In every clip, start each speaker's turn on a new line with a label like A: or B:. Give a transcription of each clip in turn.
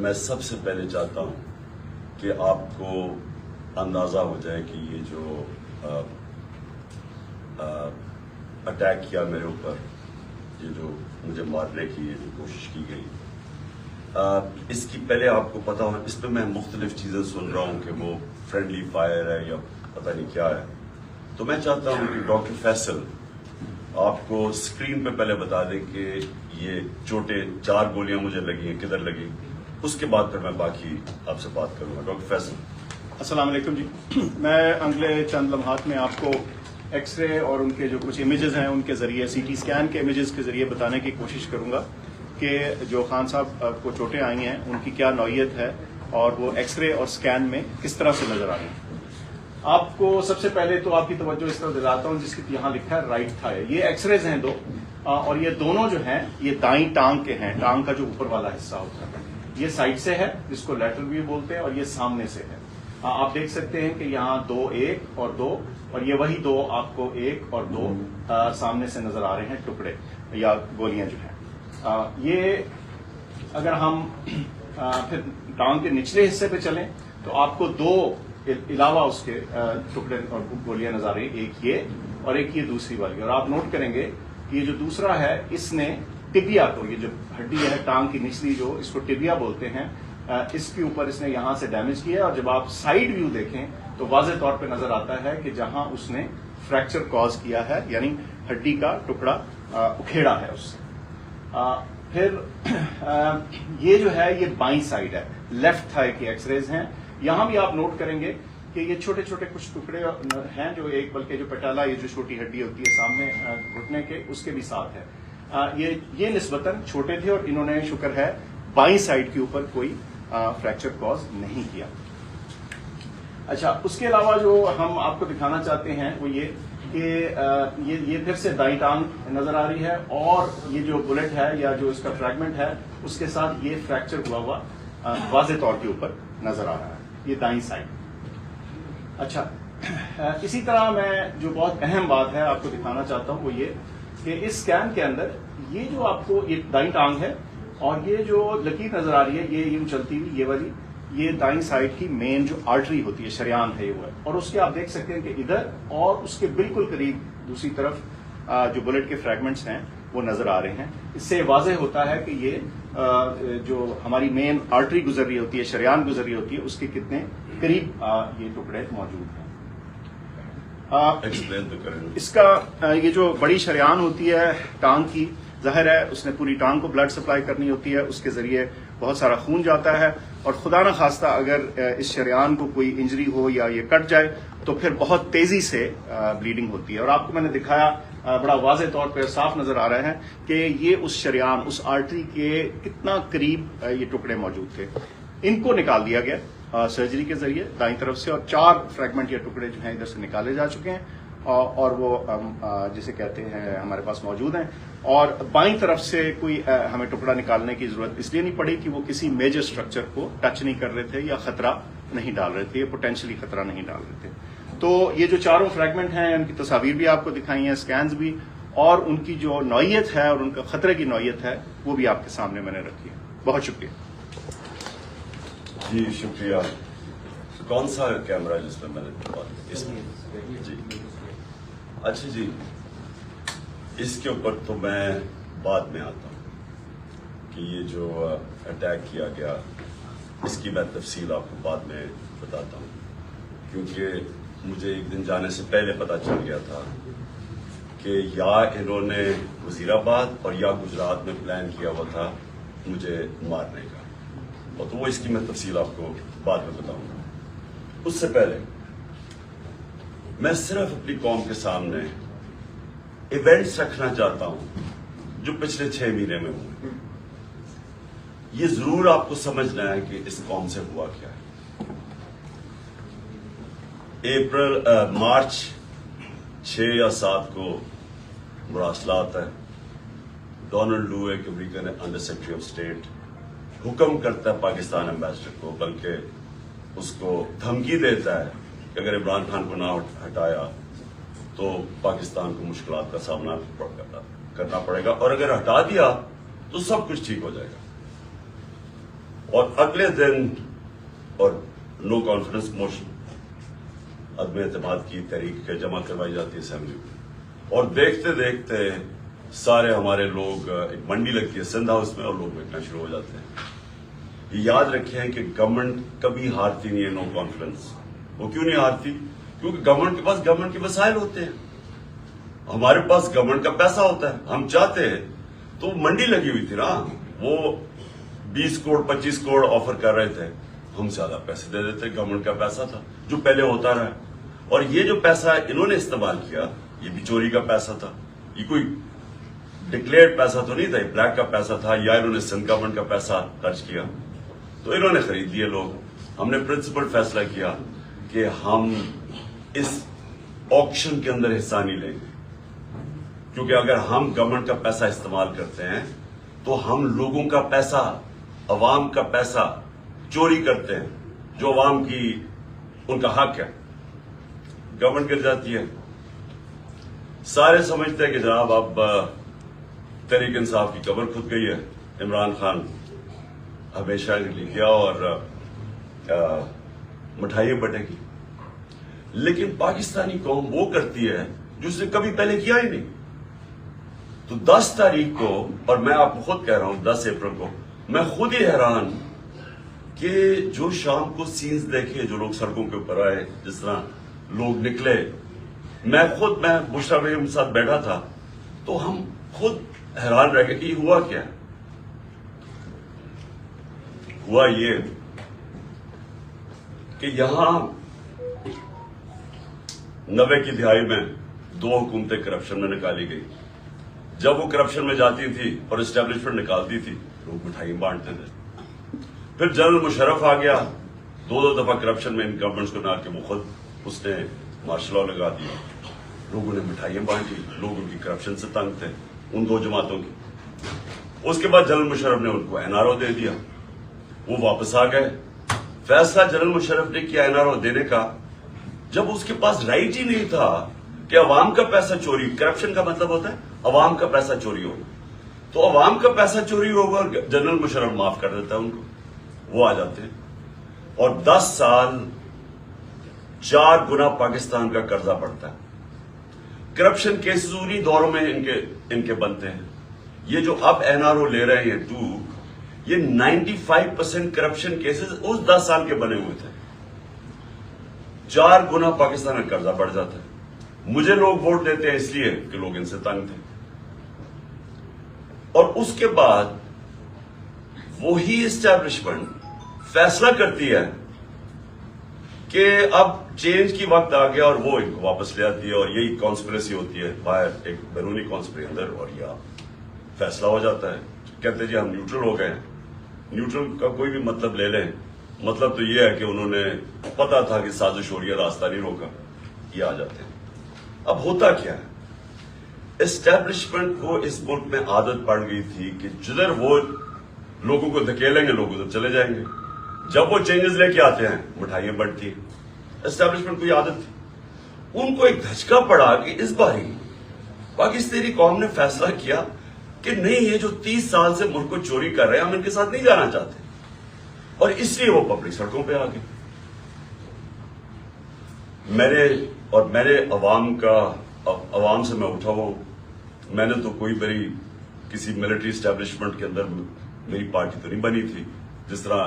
A: میں سب سے پہلے چاہتا ہوں کہ آپ کو اندازہ ہو جائے کہ یہ جو اٹیک کیا میرے اوپر، یہ جو مجھے مارنے کی یہ جو کوشش کی گئی، اس کی پہلے آپ کو پتا ہو، اس پہ میں مختلف چیزیں سن رہا ہوں کہ وہ فرینڈلی فائر ہے یا پتہ نہیں کیا ہے. تو میں چاہتا ہوں کہ ڈاکٹر فیصل آپ کو اسکرین پہ پہلے بتا دیں کہ یہ چوٹیں 4 گولیاں مجھے لگی ہیں، کدھر لگی، اس کے بعد پھر میں باقی آپ سے بات کروں گا. ڈاکٹر فیصل.
B: السلام علیکم جی. میں اگلے چند لمحات میں آپ کو ایکس رے اور ان کے جو کچھ امیجز ہیں ان کے ذریعے، سی ٹی اسکین کے امیجز کے ذریعے بتانے کی کوشش کروں گا کہ جو خان صاحب کو چوٹیں آئی ہیں ان کی کیا نوعیت ہے اور وہ ایکس رے اور اسکین میں کس طرح سے نظر آ رہی ہیں. آپ کو سب سے پہلے تو آپ کی توجہ اس طرح دلاتا ہوں جس کی یہاں لکھا ہے رائٹ تھائی. یہ ایکس ریز ہیں 2 اور یہ دونوں جو ہیں یہ دائیں ٹانگ کے ہیں. ٹانگ کا جو اوپر والا حصہ ہوتا ہے یہ سائڈ سے ہے جس کو لیٹرل ویو بولتے ہیں، اور یہ سامنے سے ہے. آپ دیکھ سکتے ہیں کہ یہاں 2 1 اور 2 اور یہ وہی 2 آپ کو 1 اور 2 سامنے سے نظر آ رہے ہیں ٹکڑے یا گولیاں جو ہیں. یہ اگر ہم پھر ٹانگ کے نچلے حصے پہ چلیں تو آپ کو 2 علاوہ اس کے ٹکڑے اور گولیاں نظر آ رہی ہیں، ایک یہ اور ایک یہ دوسری والی. اور آپ نوٹ کریں گے کہ یہ جو دوسرا ہے اس نے ٹبیا کو، یہ جو ہڈی ہے ٹانگ کی نچلی جو اس کو ٹبیا بولتے ہیں، اس کے اوپر اس نے یہاں سے ڈیمیج کیا ہے. اور جب آپ سائیڈ ویو دیکھیں تو واضح طور پہ نظر آتا ہے کہ جہاں اس نے فریکچر کاز کیا ہے، یعنی ہڈی کا ٹکڑا اکھیڑا ہے اس سے. پھر یہ جو ہے یہ بائیں سائیڈ ہے، لیفٹ تھائی کی ایکس ریز ہیں. یہاں بھی آپ نوٹ کریں گے کہ یہ چھوٹے چھوٹے کچھ ٹکڑے ہیں جو ایک، بلکہ جو پٹالا یہ جو چھوٹی ہڈی ہوتی ہے سامنے گھٹنے کے اس کے بھی ساتھ ہے. یہ نسبتاً چھوٹے تھے اور انہوں نے شکر ہے بائیں سائیڈ کے اوپر کوئی فریکچر کاز نہیں کیا. اچھا، اس کے علاوہ جو ہم آپ کو دکھانا چاہتے ہیں وہ یہ کہ یہ پھر سے دائیں ٹانگ نظر آ رہی ہے اور یہ جو بلٹ ہے یا جو اس کا فریگمنٹ ہے اس کے ساتھ یہ فریکچر ہوا واضح طور کے اوپر نظر آ رہا ہے، یہ دائیں سائڈ. اچھا، اسی طرح میں جو بہت اہم بات ہے آپ کو دکھانا چاہتا ہوں وہ یہ کہ اس اسکین کے اندر یہ جو آپ کو یہ دائیں ٹانگ ہے اور یہ جو لکیر نظر آ رہی ہے یہ یوں چلتی ہوئی یہ والی، یہ دائیں سائڈ کی مین جو آرٹری ہوتی ہے، شریان ہے یہ وہ ہے. اور اس کے آپ دیکھ سکتے ہیں کہ ادھر اور اس کے بالکل قریب دوسری طرف جو بلٹ کے فریگمنٹس ہیں وہ نظر آ رہے ہیں. اس سے واضح ہوتا ہے کہ یہ جو ہماری مین آرٹری گزر رہی ہوتی ہے، شریان گزر رہی ہوتی ہے، اس کے کتنے قریب یہ ٹکڑے موجود ہیں. اس کا یہ جو بڑی شریان ہوتی ہے ٹانگ کی، ظاہر ہے اس نے پوری ٹانگ کو بلڈ سپلائی کرنی ہوتی ہے، اس کے ذریعے بہت سارا خون جاتا ہے اور خدا نہ خواستہ اگر اس شریان کو کوئی انجری ہو یا یہ کٹ جائے تو پھر بہت تیزی سے بلیڈنگ ہوتی ہے. اور آپ کو میں نے دکھایا بڑا واضح طور پہ صاف نظر آ رہا ہے کہ یہ اس شریان، اس آرٹری کے کتنا قریب یہ ٹکڑے موجود تھے. ان کو نکال دیا گیا سرجری کے ذریعے دائیں طرف سے، اور 4 فریگمنٹ یا ٹکڑے جو ہیں ادھر سے نکالے جا چکے ہیں اور وہ جسے کہتے ہیں ہمارے پاس موجود ہیں. اور بائیں طرف سے کوئی ہمیں ٹکڑا نکالنے کی ضرورت اس لیے نہیں پڑی کہ وہ کسی میجر اسٹرکچر کو ٹچ نہیں کر رہے تھے یا خطرہ نہیں ڈال رہے تھے، یا پوٹینشلی خطرہ نہیں ڈال رہے تھے. تو یہ جو 4 فریگمنٹ ہیں ان کی تصاویر بھی آپ کو دکھائی ہیں، اسکینز بھی، اور ان کی جو نوعیت ہے اور ان کا خطرے کی نوعیت ہے وہ بھی آپ کے سامنے میں نے رکھی ہے. بہت شکریہ.
A: جی شکریہ. کون سا کیمرہ جس میں نے اس میں جی اچھا جی، اس کے اوپر تو میں بعد میں آتا ہوں کہ یہ جو اٹیک کیا گیا اس کی میں تفصیل آپ کو بعد میں بتاتا ہوں، کیونکہ مجھے ایک دن جانے سے پہلے پتہ چل گیا تھا کہ یا انہوں نے وزیر آباد اور یا گجرات میں پلان کیا ہوا تھا مجھے مارنے کا، اور تو وہ اس کی میں تفصیل آپ کو بعد میں بتاؤں گا. اس سے پہلے میں صرف اپنی قوم کے سامنے ایونٹس رکھنا چاہتا ہوں جو پچھلے 6 مہینے میں ہوئے. یہ ضرور آپ کو سمجھنا ہے کہ اس قوم سے ہوا کیا ہے. مارچ 6 یا 7 کو مراسلات ہے. ڈونلڈ لو ایک American under secretary of state حکم کرتا ہے پاکستان ایمبیسڈر کو، بلکہ اس کو دھمکی دیتا ہے کہ اگر عمران خان کو نہ ہٹایا تو پاکستان کو مشکلات کا سامنا کرنا پڑے گا، اور اگر ہٹا دیا تو سب کچھ ٹھیک ہو جائے گا. اور اگلے دن اور نو کانفیڈنس موشن عدم اعتماد کی تحریک جمع کروائی جاتی ہے اسمبلی میں، اور دیکھتے دیکھتے سارے ہمارے لوگ، ایک منڈی لگتی ہے سندھ ہاؤس میں، اور لوگ بیٹھنا شروع ہو جاتے ہیں۔ یہ یاد رکھیں کہ گورنمنٹ کبھی ہارتی نہیں ہے نو کانفیڈنس۔ وہ کیوں نہیں ہارتی؟ کیونکہ گورنمنٹ کے پاس گورنمنٹ کے وسائل ہوتے ہیں، ہمارے پاس گورنمنٹ کا پیسہ ہوتا ہے۔ ہم چاہتے ہیں تو منڈی لگی ہوئی تھی نا، وہ 20 کروڑ 25 کروڑ آفر کر رہے تھے، ہم زیادہ پیسے دے دیتے، گورنمنٹ کا پیسہ تھا جو پہلے ہوتا رہا۔ اور یہ جو پیسہ انہوں نے استعمال کیا، یہ بھی چوری کا پیسہ تھا، یہ کوئی ڈکلیئرڈ پیسہ تو نہیں تھا، یہ بلیک کا پیسہ تھا، یا انہوں نے سندھ گورنمنٹ کا پیسہ خرچ کیا تو انہوں نے خرید لیے لوگ۔ ہم نے پرنسپل فیصلہ کیا کہ ہم اس آکشن کے اندر حصہ نہیں لیں گے، کیونکہ اگر ہم گورنمنٹ کا پیسہ استعمال کرتے ہیں تو ہم لوگوں کا پیسہ، عوام کا پیسہ چوری کرتے ہیں، جو عوام کی ان کا حق ہے، گورنمنٹ گر جاتی ہے۔ سارے سمجھتے ہیں کہ جناب اب تحریک انصاف کی قبر کھد گئی ہے، عمران خان ہمیشہ کے لیے گیا اور مٹھائیاں بٹے گی، لیکن پاکستانی قوم وہ کرتی ہے جو اس نے کبھی پہلے کیا ہی نہیں۔ تو 10 تاریخ کو، اور میں آپ کو خود کہہ رہا ہوں 10 اپریل کو، میں خود ہی حیران کہ جو شام کو سینز دیکھے، جو لوگ سڑکوں کے اوپر آئے، جس طرح لوگ نکلے، میں بشرا بیگم کے ساتھ بیٹھا تھا تو ہم خود حیران رہ گئے کہ یہ ہوا کیا ہے۔ ہوا یہ کہ یہاں 90 کی دہائی میں 2 حکومتیں کرپشن میں نکالی گئی۔ جب وہ کرپشن میں جاتی تھی اور اسٹیبلشمنٹ نکالتی تھی، لوگ مٹھائی بانٹتے تھے۔ پھر جنرل مشرف آ گیا، 2 دفعہ کرپشن میں ان گورنمنٹس کو نہ کہ وہ خود اس نے مارشل لا لگا دیا، لوگوں نے مٹھائیاں بانٹی، لوگ ان کی کرپشن سے تنگ تھے، ان 2 جماعتوں کی۔ اس کے بعد جنرل مشرف نے ان کو NRO دے دیا، وہ واپس آ گئے۔ فیصلہ جنرل مشرف نے کیا NRO دینے کا، جب اس کے پاس رائٹ ہی نہیں تھا کہ عوام کا پیسہ چوری، کرپشن کا مطلب ہوتا ہے عوام کا پیسہ چوری ہوگا، تو عوام کا پیسہ چوری ہوگا اور جنرل مشرف معاف کر دیتا ہے ان کو، وہ آ جاتے ہیں اور 10 سال 4 گنا پاکستان کا قرضہ پڑتا ہے۔ کرپشن کیسز انہی دوروں میں ان کے بنتے ہیں۔ یہ جو اب NRO لے رہے ہیں 2، یہ 95% کرپشن کیسز اس 10 سال کے بنے ہوئے تھے۔ 4 گنا پاکستان کا قرضہ بڑھ جاتا ہے۔ مجھے لوگ ووٹ دیتے ہیں اس لیے کہ لوگ ان سے تنگ تھے، اور اس کے بعد وہی اسٹیبلشمنٹ فیصلہ کرتی ہے کہ اب چینج کی وقت آ گیا اور وہ ان کو واپس لے آتی ہے، اور یہی کانسپریسی ہوتی ہے باہر، ایک بیرونی کانسپریسی اندر، اور یہ فیصلہ ہو جاتا ہے۔ کہتے جی ہم نیوٹرل ہو گئے ہیں۔ نیوٹرل کا کوئی بھی مطلب لے لیں، مطلب تو یہ ہے کہ انہوں نے پتا تھا کہ سازش ہو رہی ہے، راستہ نہیں روکا، یہ آ جاتے ہیں۔ اب ہوتا کیا ہے، اسٹیبلشمنٹ کو اس ملک میں عادت پڑ گئی تھی کہ جدھر وہ لوگوں کو دھکیلیں گے لوگ ادھر چلے جائیں گے، جب وہ چینجز لے کے آتے ہیں مٹھائیاں بڑھتی ہیں۔ اسٹیبلشمنٹ کو یہ عادت تھی، ان کو ایک دھچکا پڑا کہ اس باری پاکستانی قوم نے فیصلہ کیا کہ نہیں، یہ جو 30 سال سے ملک کو چوری کر رہے ہیں ہم ان کے ساتھ نہیں جانا چاہتے، اور اس لیے وہ پبلک سڑکوں پہ آ گئے۔ میں نے عوام سے میں اٹھا ہوا ہوں۔ میں نے تو کوئی بڑی کسی ملٹری اسٹیبلشمنٹ کے اندر میری پارٹی تو نہیں بنی تھی، جس طرح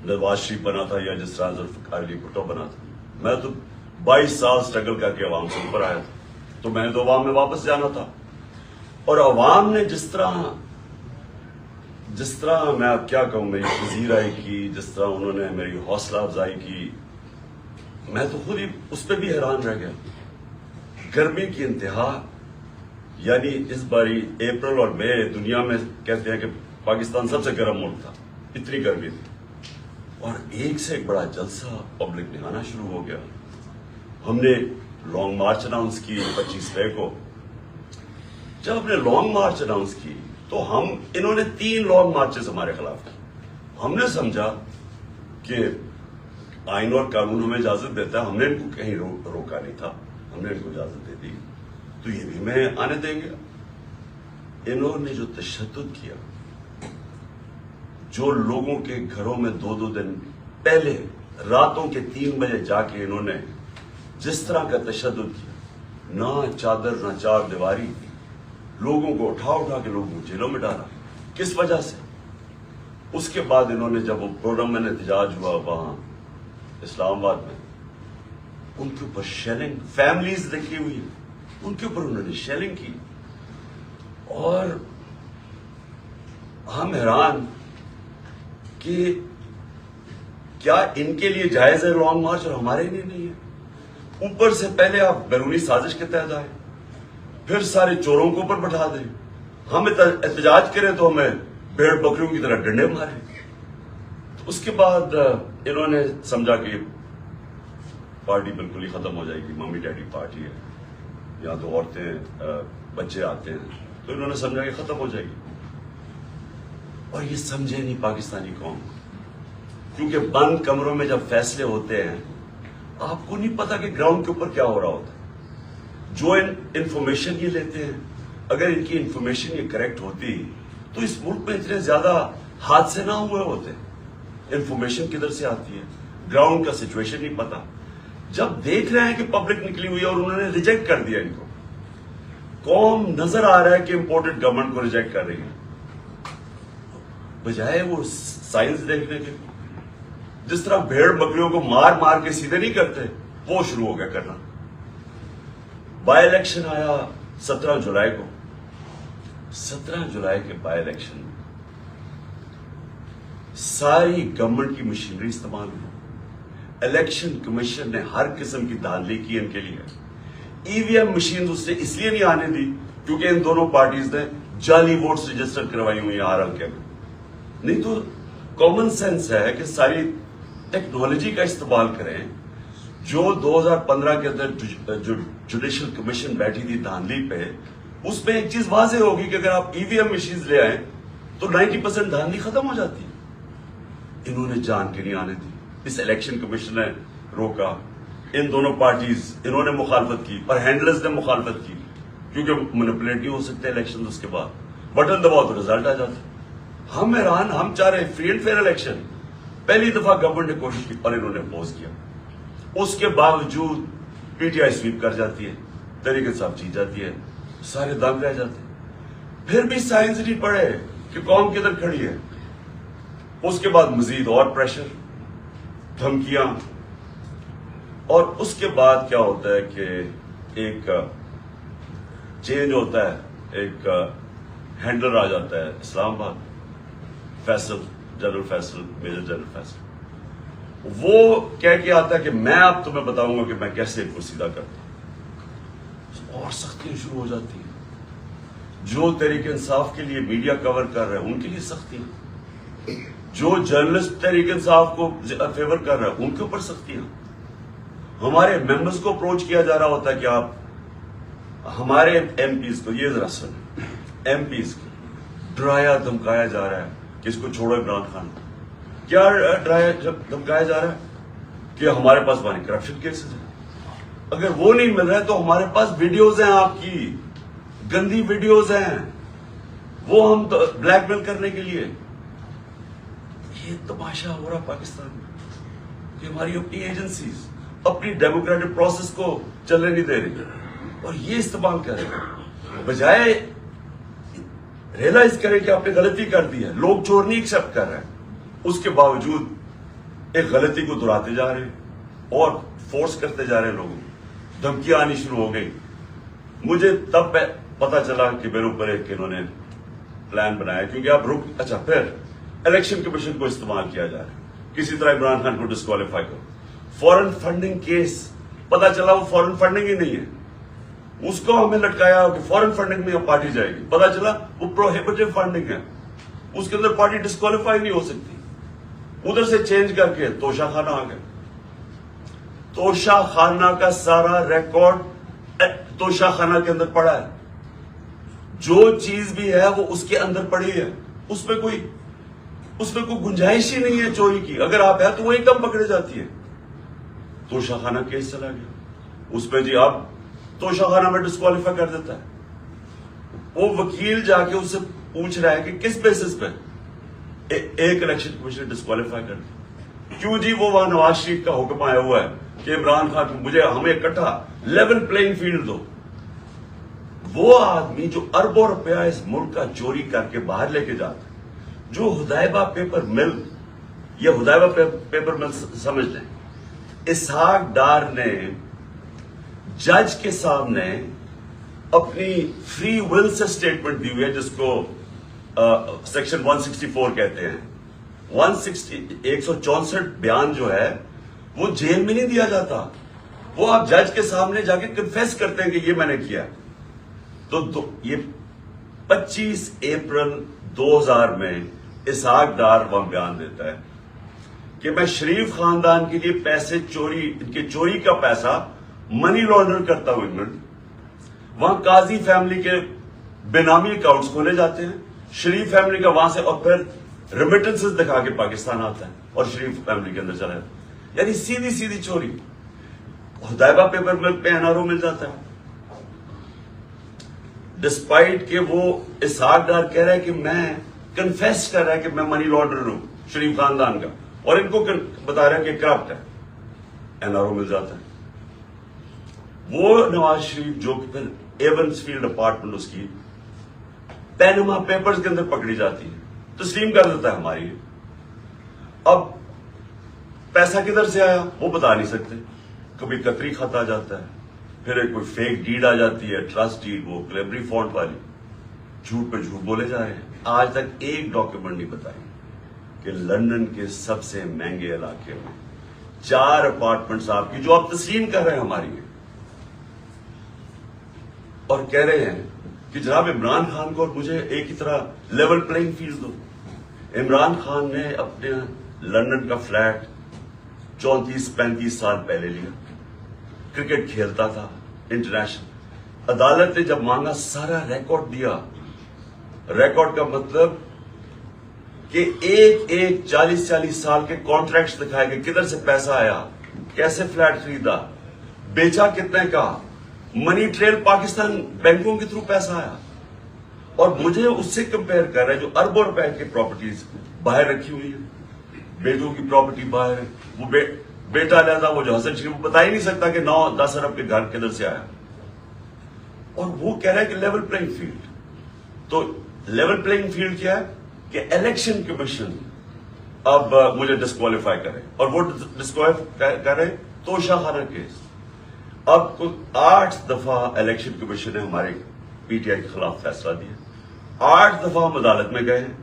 A: نواز شریف بنا تھا یا جس طرح ذوالفقار علی بھٹو بنا تھا۔ میں تو 22 سال سٹرگل کر کے عوام سے اوپر آیا تھا، تو میں نے تو عوام میں واپس جانا تھا، اور عوام نے جس طرح میں اب کیا کہوں، میری پذیرائی کی، جس طرح انہوں نے میری حوصلہ افزائی کی، میں تو خود ہی اس پہ بھی حیران رہ گیا۔ گرمی کی انتہا، یعنی اس باری اپریل اور مئی دنیا میں کہتے ہیں کہ پاکستان سب سے گرم ملک تھا، اتنی گرمی تھی، اور ایک سے ایک بڑا جلسہ پبلک نے آنا شروع ہو گیا۔ ہم نے لانگ مارچ اناؤنس کی 25 مئی کو۔ جب ہم نے لانگ مارچ اناؤنس کی تو انہوں نے 3 لانگ مارچز ہمارے خلاف کی۔ ہم نے سمجھا کہ آئین اور قانون ہمیں اجازت دیتا ہے، ہم نے ان کو کہیں روکا نہیں تھا، ہم نے ان کو اجازت دے دی، تو یہ بھی میں آنے دیں گے۔ انہوں نے جو تشدد کیا، جو لوگوں کے گھروں میں 2 دن پہلے راتوں کے 3 بجے جا کے انہوں نے جس طرح کا تشدد کیا، نہ چادر نہ چار دیواری، لوگوں کو اٹھا کے لوگوں کو جیلوں میں ڈالا، کس وجہ سے؟ اس کے بعد انہوں نے جب وہ پروگرام میں احتجاج ہوا وہاں اسلام آباد میں، ان کے اوپر شیلنگ، فیملیز لکھی ہوئی ان کے اوپر انہوں نے شیلنگ کی. اور ہم حیران کہ کیا ان کے لیے جائز ہے لانگ مارچ اور ہمارے لیے نہیں ہے؟ اوپر سے پہلے آپ بیرونی سازش کے تحت آئے، پھر سارے چوروں کو اوپر بٹھا دیں، ہم احتجاج کریں تو ہمیں بھیڑ بکریوں کی طرح ڈنڈے مارے. اس کے بعد انہوں نے سمجھا کہ پارٹی بالکل ہی ختم ہو جائے گی، ممی ڈیڈی پارٹی ہے، یہاں تو عورتیں بچے آتے ہیں، تو انہوں نے سمجھا کہ ختم ہو جائے گی. اور یہ سمجھے نہیں پاکستانی قوم، کیونکہ بند کمروں میں جب فیصلے ہوتے ہیں آپ کو نہیں پتا کہ گراؤنڈ کے اوپر کیا ہو رہا ہوتا ہے. جو انفارمیشن یہ لیتے ہیں، اگر ان کی انفارمیشن یہ کریکٹ ہوتی تو اس ملک میں اتنے زیادہ حادثے نہ ہوئے ہوتے. انفارمیشن کدھر سے آتی ہے؟ گراؤنڈ کا سچویشن نہیں پتا. جب دیکھ رہے ہیں کہ پبلک نکلی ہوئی ہے اور انہوں نے ریجیکٹ کر دیا ان کو، قوم نظر آ رہا ہے کہ امپورٹنٹ گورنمنٹ کو ریجیکٹ کر رہی ہے، بجائے وہ سائنس دیکھنے کے، جس طرح بھیڑ بکریوں کو مار کے سیدھے نہیں کرتے، وہ شروع ہو گیا کرنا. بائی الیکشن آیا 17 جولائی کو. 17 جولائی کے بائی الیکشن میں ساری گورنمنٹ کی مشینری استعمال ہوئی. الیکشن کمیشن نے ہر قسم کی دھاندلی کی ان کے لیے. ای وی ایم مشین اس نے اس لیے نہیں آنے دی کیونکہ ان دونوں پارٹیز نے جعلی ووٹس رجسٹر کروائی ہوئی ہیں ہر حلقے میں. نہیں تو کامن سینس ہے کہ ساری ٹیکنالوجی کا استعمال کریں. جو 2015 کے اندر جوڈیشل کمیشن بیٹھی تھی دھاندلی پہ، اس میں ایک چیز واضح ہوگی کہ اگر آپ ای وی ایم مشینز لے آئیں تو 90% دھاندلی ختم ہو جاتی ہے. انہوں نے جان کے نہیں آنے دی. اس الیکشن کمیشن نے روکا. ان دونوں پارٹیز انہوں نے مخالفت کی اور ہینڈلرز نے مخالفت کی، کیونکہ مینیپولیٹ نہیں ہو سکتے الیکشن. اس کے بعد بٹن دباؤ تو رزلٹ آ جاتا. ہم حیران، ہم چاہ رہے فری اینڈ فیئر الیکشن. پہلی دفعہ گورنمنٹ نے کوشش کی اور انہوں نے اپوز کیا. اس کے باوجود پی ٹی آئی سویپ کر جاتی ہے، تحریک انصاف جیت جاتی ہے، سارے دنگ رہ جاتے ہیں. پھر بھی سائنس نہیں پڑھے کہ قوم کدھر کھڑی ہے. اس کے بعد مزید اور پریشر، دھمکیاں. اور اس کے بعد کیا ہوتا ہے کہ ایک چینج ہوتا ہے، ایک ہینڈلر آ جاتا ہے Islamabad, Faisal, general Faisal, major general Faisal. وہ کہہ کے آتا ہے کہ میں اب تمہیں بتاؤں گا کہ میں کیسے ان کو سیدھا کرتا ہوں. اور سختیاں شروع ہو جاتی ہیں. جو تحریک انصاف کے لیے میڈیا کور کر رہے ہیں ان کے لیے سختیاں، جو جرنلسٹ تحریک انصاف کو فیور کر رہے ہیں ان کے اوپر سختیاں. ہمارے ممبرز کو اپروچ کیا جا رہا ہوتا ہے کہ آپ ہمارے ایم پیز کو، یہ ذرا سنیں، ایم پیز کو ڈرایا دھمکایا جا رہا ہے کہ اس کو چھوڑو عمران خان. کیا ڈرایا دھمکایا جا رہا ہے کہ ہمارے پاس وہاں کرپشن کیسز ہیں. اگر وہ نہیں مل رہا ہے تو ہمارے پاس ویڈیوز ہیں، آپ کی گندی ویڈیوز ہیں، وہ ہم بلیک میل کرنے کے لیے. یہ تماشا ہو رہا پاکستان میں کہ ہماری اپنی ایجنسیز اپنی ڈیموکریٹک پروسیس کو چلنے نہیں دے رہی اور یہ استعمال کر رہے ہیں. بجائے ریئلائز کریں کہ آپ نے غلطی کر دی ہے. لوگ چور نہیں ایکسپٹ کر رہے ہیں، اس کے باوجود ایک غلطی کو دہراتے جا رہے ہیں اور فورس کرتے جا رہے ہیں. لوگوں دھمکیاں آنی شروع ہو گئی. مجھے تب پتا چلا کہ میرے اوپر ایک انہوں نے پلان بنایا، کیونکہ آپ اچھا پھر الیکشن کمیشن کو استعمال کیا جا رہا ہے کسی طرح عمران خان کو ڈسکوالیفائی کرو. فورن فنڈنگ کیس، پتا چلا وہ فورن فنڈنگ ہی نہیں ہے، اس کو ہمیں لٹکایا کہ فورن فنڈنگ میں پارٹی جائے گی. پتا چلا وہ پروہیبٹیو فنڈنگ ہے، اس کے اندر پارٹی ڈسکوالیفائی نہیں ہو سکتی. ادھر سے چینج کر کے توشہ خانہ آ گئے. توشہ خانہ کا سارا ریکارڈ توشہ خانہ کے اندر پڑا ہے. جو چیز بھی ہے وہ اس کے اندر پڑی ہے. اس میں کوئی گنجائش ہی نہیں ہے چوری کی. اگر آپ ہے تو وہ ایک دم پکڑے جاتی ہے. توشہ خانہ کیس چلا گیا اس پہ، جی آپ توشہ خانہ میں ڈسکوالیفائی کر دیتا ہے. وہ وکیل جا کے اس سے پوچھ رہا ہے کہ کس بیسس پہ. ایک الیکشن کمیشن ڈسکوالیفائی کر دیا. کیوں جی؟ وہ وہاں نواز شریف کا حکم آیا ہوا ہے کہ عمران خان کو ہمیں اکٹھا لیول پلینگ فیلڈ دو. وہ آدمی جو اربوں روپیہ اس ملک کا چوری کر کے باہر لے کے جاتا ہے، جو ہدیبہ پیپر مل یا ہدیبہ پیپر مل سمجھ لیں، اسحاق ڈار نے جج کے سامنے اپنی فری ول سے سٹیٹمنٹ دی ہوئی ہے، جس کو سیکشن 164 کہتے ہیں. 164 بیان جو ہے وہ جیل میں نہیں دیا جاتا، وہ آپ جج کے سامنے جا کے کنفیس کرتے ہیں کہ یہ میں نے کیا. تو یہ 25 اپریل 2000 میں اسحاق ڈار وہاں بیان دیتا ہے کہ میں شریف خاندان کے لیے پیسے چوری، ان کے چوری کا پیسہ منی لانڈر کرتا ہوں انگلینڈ. وہاں قاضی فیملی کے بینامی اکاؤنٹس کھولے جاتے ہیں، شریف فیملی کا وہاں سے، اور پھر ریمیٹنسز دکھا کے پاکستان آتا ہے اور شریف فیملی کے اندر چلا جاتا ہے. یعنی سیدھی سیدھی چوری. ہدیبہ پیپر مل پہ NRO مل جاتا ہے، ڈسپائٹ کہ وہ اسحاق ڈار کہہ رہا ہے کہ میں کنفیس کر رہا ہے کہ میں منی لانڈرر ہوں شریف خاندان کا، اور ان کو بتا رہا ہے کہ کرپٹ ہے. NRO مل جاتا ہے. وہ نواز شریف جو کہ پھر ایونس فیلڈ اپارٹمنٹ اس کی پینما پیپرز کے اندر پکڑی جاتی ہے، تسلیم کر دیتا ہے ہماری. اب پیسہ کدھر سے آیا وہ بتا نہیں سکتے. کبھی قطری خط آ جاتا ہے، پھر کوئی فیک ڈیڈ آ جاتی ہے، ٹرسٹ ڈیڈ، وہ کلیبری فونٹ والی. جھوٹ پہ جھوٹ بولے جا رہے ہیں. آج تک ایک ڈاکیومنٹ نہیں بتائی کہ لندن کے سب سے مہنگے علاقے میں 4 اپارٹمنٹس آپ کی جو آپ تسلیم کر رہے ہیں ہماری ہیں، اور کہہ رہے ہیں کہ جناب عمران خان کو اور مجھے ایک ہی طرح لیول پلینگ فیلڈ دو. عمران خان نے اپنے لندن کا فلیٹ 34-35 سال پہلے لیا، کرکٹ کھیلتا تھا انٹرنیشنل. عدالت نے جب مانگا سارا ریکارڈ دیا. ریکارڈ کا مطلب کہ ایک 40 سال کے کانٹریکٹس دکھائے گئے، کدھر سے پیسہ آیا، کیسے فلیٹ خریدا، بیچا کتنے کا، منی ٹریل پاکستان بینکوں کے تھرو پیسہ آیا. اور مجھے اس سے کمپیئر کر رہا ہے جو اربوں روپے کی پراپرٹیز باہر رکھی ہوئی ہے، بیٹوں کی پراپرٹی باہر ہے. وہ بیٹا لیتا، وہ جو حسن شریف بتا ہی نہیں سکتا کہ 9-10 ارب کے گھر کدھر سے آیا. اور وہ کہہ رہا ہے کہ لیول پلینگ فیلڈ. تو لیول پلینگ فیلڈ کیا ہے کہ الیکشن کمیشن اب مجھے ڈسکوالیفائی کرے، اور وہ ڈسکوالیفائی کرے توشہ خانہ کیس. اب 8 دفعہ الیکشن کمیشن نے ہمارے PTI کے خلاف فیصلہ دیا. 8 دفعہ ہم عدالت میں گئے ہیں،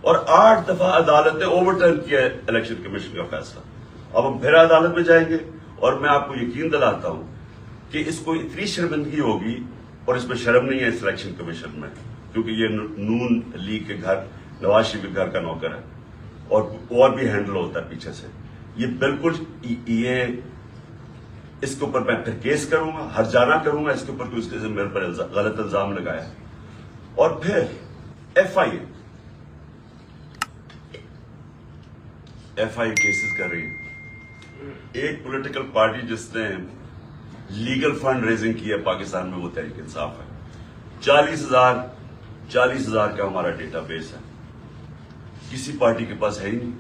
A: اور 8 دفعہ عدالت نے اوور ٹرن کیا الیکشن کمیشن کا فیصلہ. اب ہم پھر عدالت میں جائیں گے، اور میں آپ کو یقین دلاتا ہوں کہ اس کو اتنی شرمندگی ہوگی، اور اس میں شرم نہیں ہے اس الیکشن کمیشن میں، کیونکہ یہ نون لیگ کے گھر، نواز شریف کے گھر کا نوکر ہے، اور بھی ہینڈل ہوتا ہے پیچھے سے. یہ بالکل یہ اس کے اوپر میں پھر کیس کروں گا، ہرجانہ کروں گا اس کے اوپر کہ اس کے میرے پر غلط الزام لگایا. اور پھر FIA کیسز کر رہی ہے. ایک پولیٹیکل پارٹی جس نے لیگل فنڈ ریزنگ کی ہے پاکستان میں وہ تحریک انصاف ہے. 40,000 کا ہمارا ڈیٹا بیس ہے. کسی پارٹی کے پاس ہے ہی نہیں.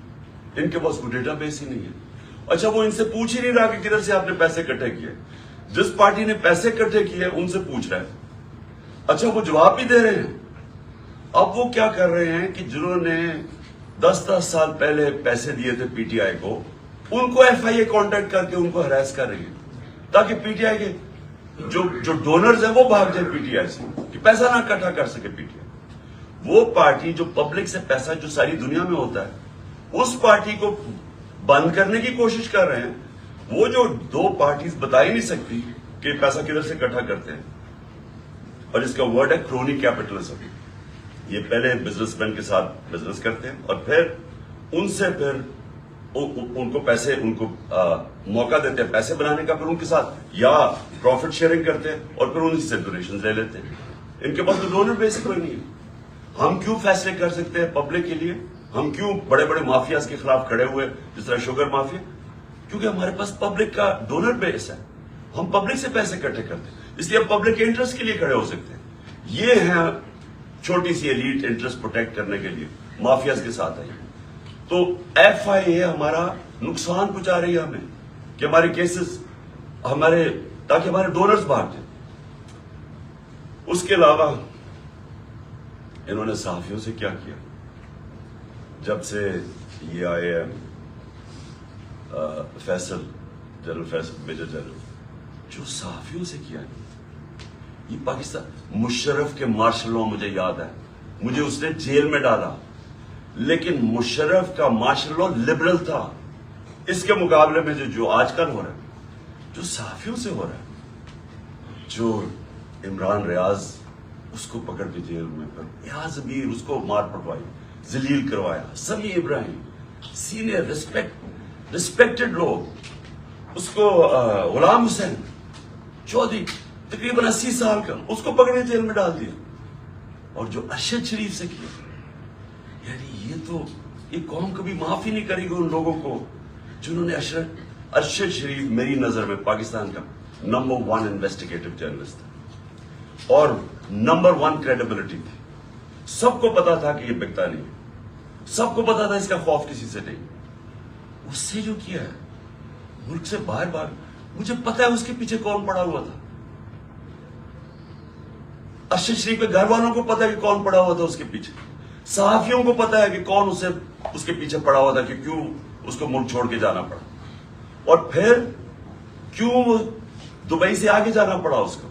A: ان کے پاس کوئی ڈیٹا بیس ہی نہیں ہے. اچھا، وہ ان سے پوچھ ہی نہیں رہا کہ کدھر سے آپ نے پیسے اکٹھے کیے. جس پارٹی نے پیسے اکٹھے کیے ان سے پوچھ رہا ہے. اچھا، وہ جواب بھی دے رہے ہیں. اب وہ کیا کر رہے ہیں کہ جنہوں نے 10 سال پہلے پیسے دیے تھے PTI کو، ان کو FIA کانٹیکٹ کر کے ان کو ہراس کر رہی ہے، تاکہ PTI کے جو ڈونرز ہیں وہ بھاگ جائیں PTI سے، کہ پیسہ نہ اکٹھا کر سکے PTI. وہ پارٹی جو پبلک سے پیسہ جو ساری دنیا میں ہوتا ہے، اس پارٹی کو بند کرنے کی کوشش کر رہے ہیں. وہ جو 2 پارٹیز بتا ہی نہیں سکتی کہ پیسہ کدھر سے اکٹھا کرتے ہیں. اور اس کا ورڈ ہے کرونی کیپٹلزم. یہ پہلے بزنس مین کے ساتھ بزنس کرتے ہیں، اور پھر ان سے پھر ان کو پیسے، ان کو موقع دیتے ہیں پیسے بنانے کا، پھر ان کے ساتھ یا پروفٹ شیئرنگ کرتے ہیں، اور پھر ان سے ڈونیشن لے لیتے ہیں. ان کے پاس تو ڈونر بیس کوئی نہیں ہے. ہم کیوں فیصلے کر سکتے ہیں پبلک کے لیے؟ ہم کیوں بڑے بڑے مافیاز کے خلاف کھڑے ہوئے، جس طرح شوگر مافیا؟ کیونکہ ہمارے پاس پبلک کا ڈونر بیس ہے. ہم پبلک سے پیسے اکٹھے کرتے ہیں، اس لیے ہم پبلک کے انٹرسٹ کے لیے کھڑے ہو سکتے ہیں. یہ ہے چھوٹی سی ایلیٹ انٹرسٹ پروٹیکٹ کرنے کے لیے مافیاز کے ساتھ ہے. تو FIA ہمارا نقصان پہنچا رہی ہے ہمیں کہ ہمارے کیسز تاکہ ہمارے ڈونرز بھاگ جائیں. اس کے علاوہ انہوں نے صحافیوں سے کیا کیا؟ جب سے یہ آئے ہیں جنرل فیصل میجر جنرل، جو صحافیوں سے کیا ہے یہ پاکستان. مشرف کے مارشل لاء مجھے یاد ہے، مجھے اس نے جیل میں ڈالا، لیکن مشرف کا مارشل لاء لبرل تھا. اس کے مقابلے میں جو آج کل ہو رہا ہے، جو صحافیوں سے ہو رہا ہے، جو عمران ریاض اس کو پکڑ کے جیل میں ایاز امیر اس کو مار پٹوائی، ذلیل کروایا، سمیع ابراہیم سینئر ریسپیکٹڈ لوگ، اس کو غلام حسین چودھری تقریباً 80 سال کا، اس کو پکڑے جیل میں ڈال دیا. اور جو ارشد شریف سے کیا، یعنی یہ قوم کبھی معافی نہیں کرے گی ان لوگوں کو جنہوں نے ارشد شریف میری نظر میں پاکستان کا نمبر 1 انویسٹیگیٹو جرنلسٹ تھا اور نمبر 1 کریڈیبلٹی تھی. سب کو پتا تھا کہ یہ بکتا نہیں، سب کو پتا تھا اس کا خوف کسی سے نہیں. اس سے جو کیا ہے ملک سے باہر مجھے پتا ہے اس کے پیچھے کون پڑا ہوا تھا. ارشد شریف کے گھر والوں کو پتا ہے کہ کون پڑا ہوا تھا اس کے پیچھے، صحافیوں کو پتا ہے کہ کون اس کے پیچھے پڑا ہوا تھا کہ کیوں اس کو ملک چھوڑ کے جانا پڑا، اور پھر کیوں وہ دبئی سے آگے جانا پڑا اس کو.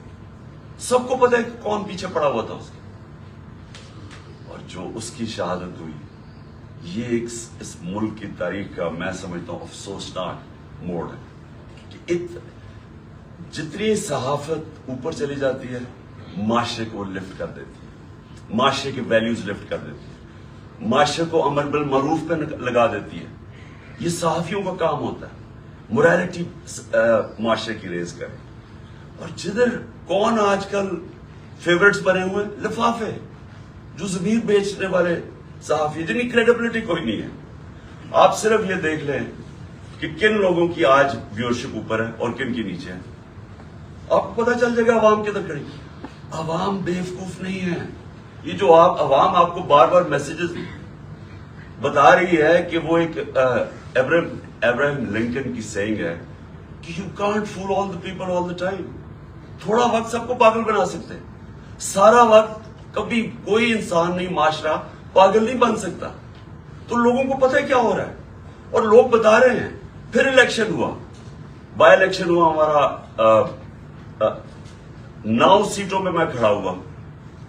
A: سب کو پتا ہے کہ کون پیچھے پڑا ہوا تھا اس کے. اور جو اس کی شہادت ہوئی، یہ اس ملک کی تاریخ کا میں سمجھتا ہوں افسوسناک موڑ ہے کہ جتنی صحافت اوپر چلی جاتی ہے معاشرے کو لفٹ کر دیتی ہے، معاشرے کے ویلیوز لفٹ کر دیتی ہے، معاشرے کو امر بالمعروف پہ لگا دیتی ہے. یہ صحافیوں کا کام ہوتا ہے موریلٹی معاشرے کی ریز کرے. اور جدھر کون آج کل فیورٹس بنے ہوئے، لفافے، جو ضمیر بیچنے والے صحافی جن کی کریڈیبلٹی کوئی نہیں ہے. آپ صرف یہ دیکھ لیں کہ کن لوگوں کی آج ویورشپ اوپر ہے اور کن کی نیچے ہے، آپ کو پتا چل جائے گا عوام کدھر کھڑی. عوام بیوقوف نہیں ہے. یہ جو عوام آپ کو بار بار میسیجز بتا رہی ہے کہ وہ ایک ابراہیم لنکن کی سینگ ہے کہ you can't fool all the people all the time. تھوڑا وقت سب کو پاگل بنا سکتے، سارا وقت کبھی کوئی انسان نہیں، معاشرہ پاگل نہیں بن سکتا. تو لوگوں کو پتہ ہے کیا ہو رہا ہے اور لوگ بتا رہے ہیں. پھر الیکشن ہوا، بائی الیکشن ہوا ہمارا 9 سیٹوں میں میں کھڑا ہوا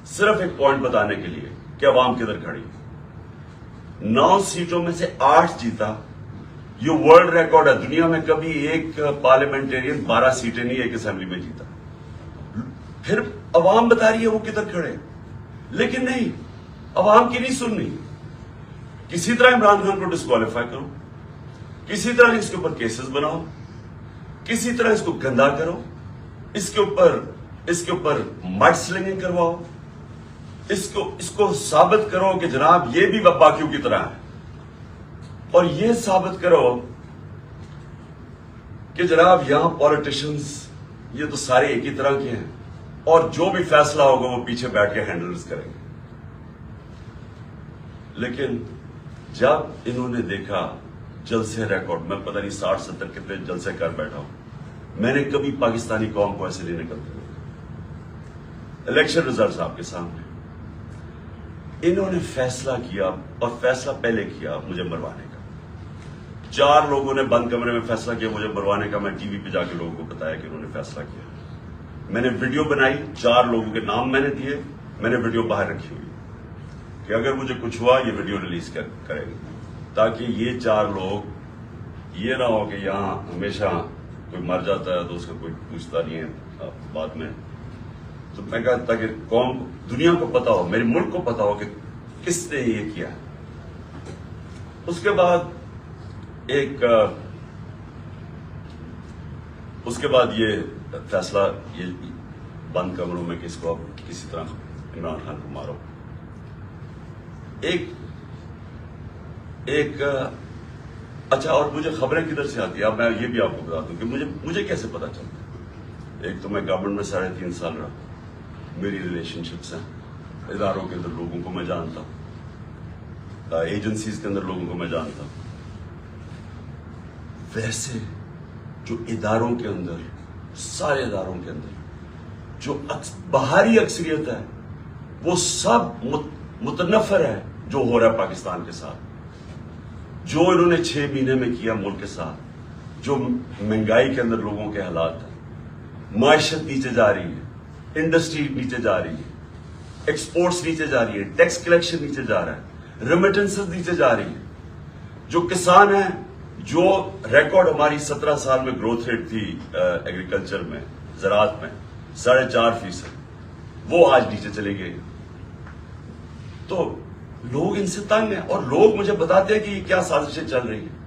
A: صرف ایک پوائنٹ بتانے کے لیے کہ عوام کدھر کھڑی. 9 سیٹوں میں سے 8 جیتا. یہ ورلڈ ریکارڈ ہے، دنیا میں کبھی ایک پارلیمنٹرین 12 سیٹیں نہیں ایک اسمبلی میں جیتا. پھر عوام بتا رہی ہے وہ کدھر کھڑے، لیکن نہیں، عوام کی نہیں سننی. کسی طرح عمران خان کو ڈسکوالیفائی کرو، کسی طرح اس کے اوپر کیسز بناؤ، کسی طرح اس کو گندا کرو، اس کے اوپر مڈ سلنگنگ کرواؤ، اس کو ثابت کرو کہ جناب یہ بھی باقیوں کی طرح ہے، اور یہ ثابت کرو کہ جناب یہاں پالیٹیشنز یہ تو سارے ایک ہی طرح کے ہیں اور جو بھی فیصلہ ہوگا وہ پیچھے بیٹھ کے ہینڈلز کریں گے. لیکن جب انہوں نے دیکھا جلسے ریکارڈ، میں پتہ نہیں 60-70 کتنے جلسے کر بیٹھا ہوں، میں نے کبھی پاکستانی قوم کو ایسے نہیں نکلتے. الیکشن ریزلٹس آپ کے سامنے، انہوں نے فیصلہ کیا اور فیصلہ پہلے کیا مجھے مروانے کا. 4 لوگوں نے بند کمرے میں فیصلہ کیا مجھے مروانے کا. میں ٹی وی پہ جا کے لوگوں کو بتایا کہ انہوں نے فیصلہ کیا. میں نے ویڈیو بنائی، 4 لوگوں کے نام میں نے دیے، میں نے ویڈیو باہر رکھی ہوئی کہ اگر مجھے کچھ ہوا یہ ویڈیو ریلیز کریں گے، تاکہ یہ 4 لوگ یہ نہ ہو کہ یہاں ہمیشہ کوئی مر جاتا ہے تو اس کا کوئی پوچھتا نہیں ہے بعد میں. تو میں کہا تاکہ قوم دنیا کو پتا ہو، میرے ملک کو پتا ہو کہ کس نے یہ کیا. اس کے بعد یہ فیصلہ یہ بند کمروں میں کہ اس کو اب کسی طرح عمران خان کو مارو. اچھا، اور مجھے خبریں کدھر سے آتی ہیں اب میں یہ بھی آپ کو بتا دوں کہ مجھے کیسے پتا چلتا ہے. ایک تو میں گورنمنٹ میں 3.5 سال رہا، میری ریلیشن شپس ہیں اداروں کے اندر، لوگوں کو میں جانتا ہوں. ایجنسیز کے اندر لوگوں کو میں جانتا ہوں. ویسے جو اداروں کے اندر، سارے اداروں کے اندر جو باہری اکثریت ہے وہ سب متنفر ہے جو ہو رہا ہے پاکستان کے ساتھ. جو انہوں نے 6 مہینے میں کیا ملک کے ساتھ، جو مہنگائی کے اندر لوگوں کے حالات ہیں، معیشت نیچے جا رہی ہے، انڈسٹری نیچے جا رہی ہے، ایکسپورٹس نیچے جا رہی ہے، ٹیکس کلیکشن نیچے جا رہا ہے، ریمیٹنسز نیچے جا رہی ہے. جو کسان ہیں، جو ریکارڈ ہماری 17 سال میں گروتھ ریٹ تھی ایگریکلچر میں، زراعت میں 4.5%، وہ آج نیچے چلی گئی. تو لوگ ان سے تنگ ہیں اور لوگ مجھے بتاتے ہیں کہ یہ کیا سازشیں چل رہی ہیں.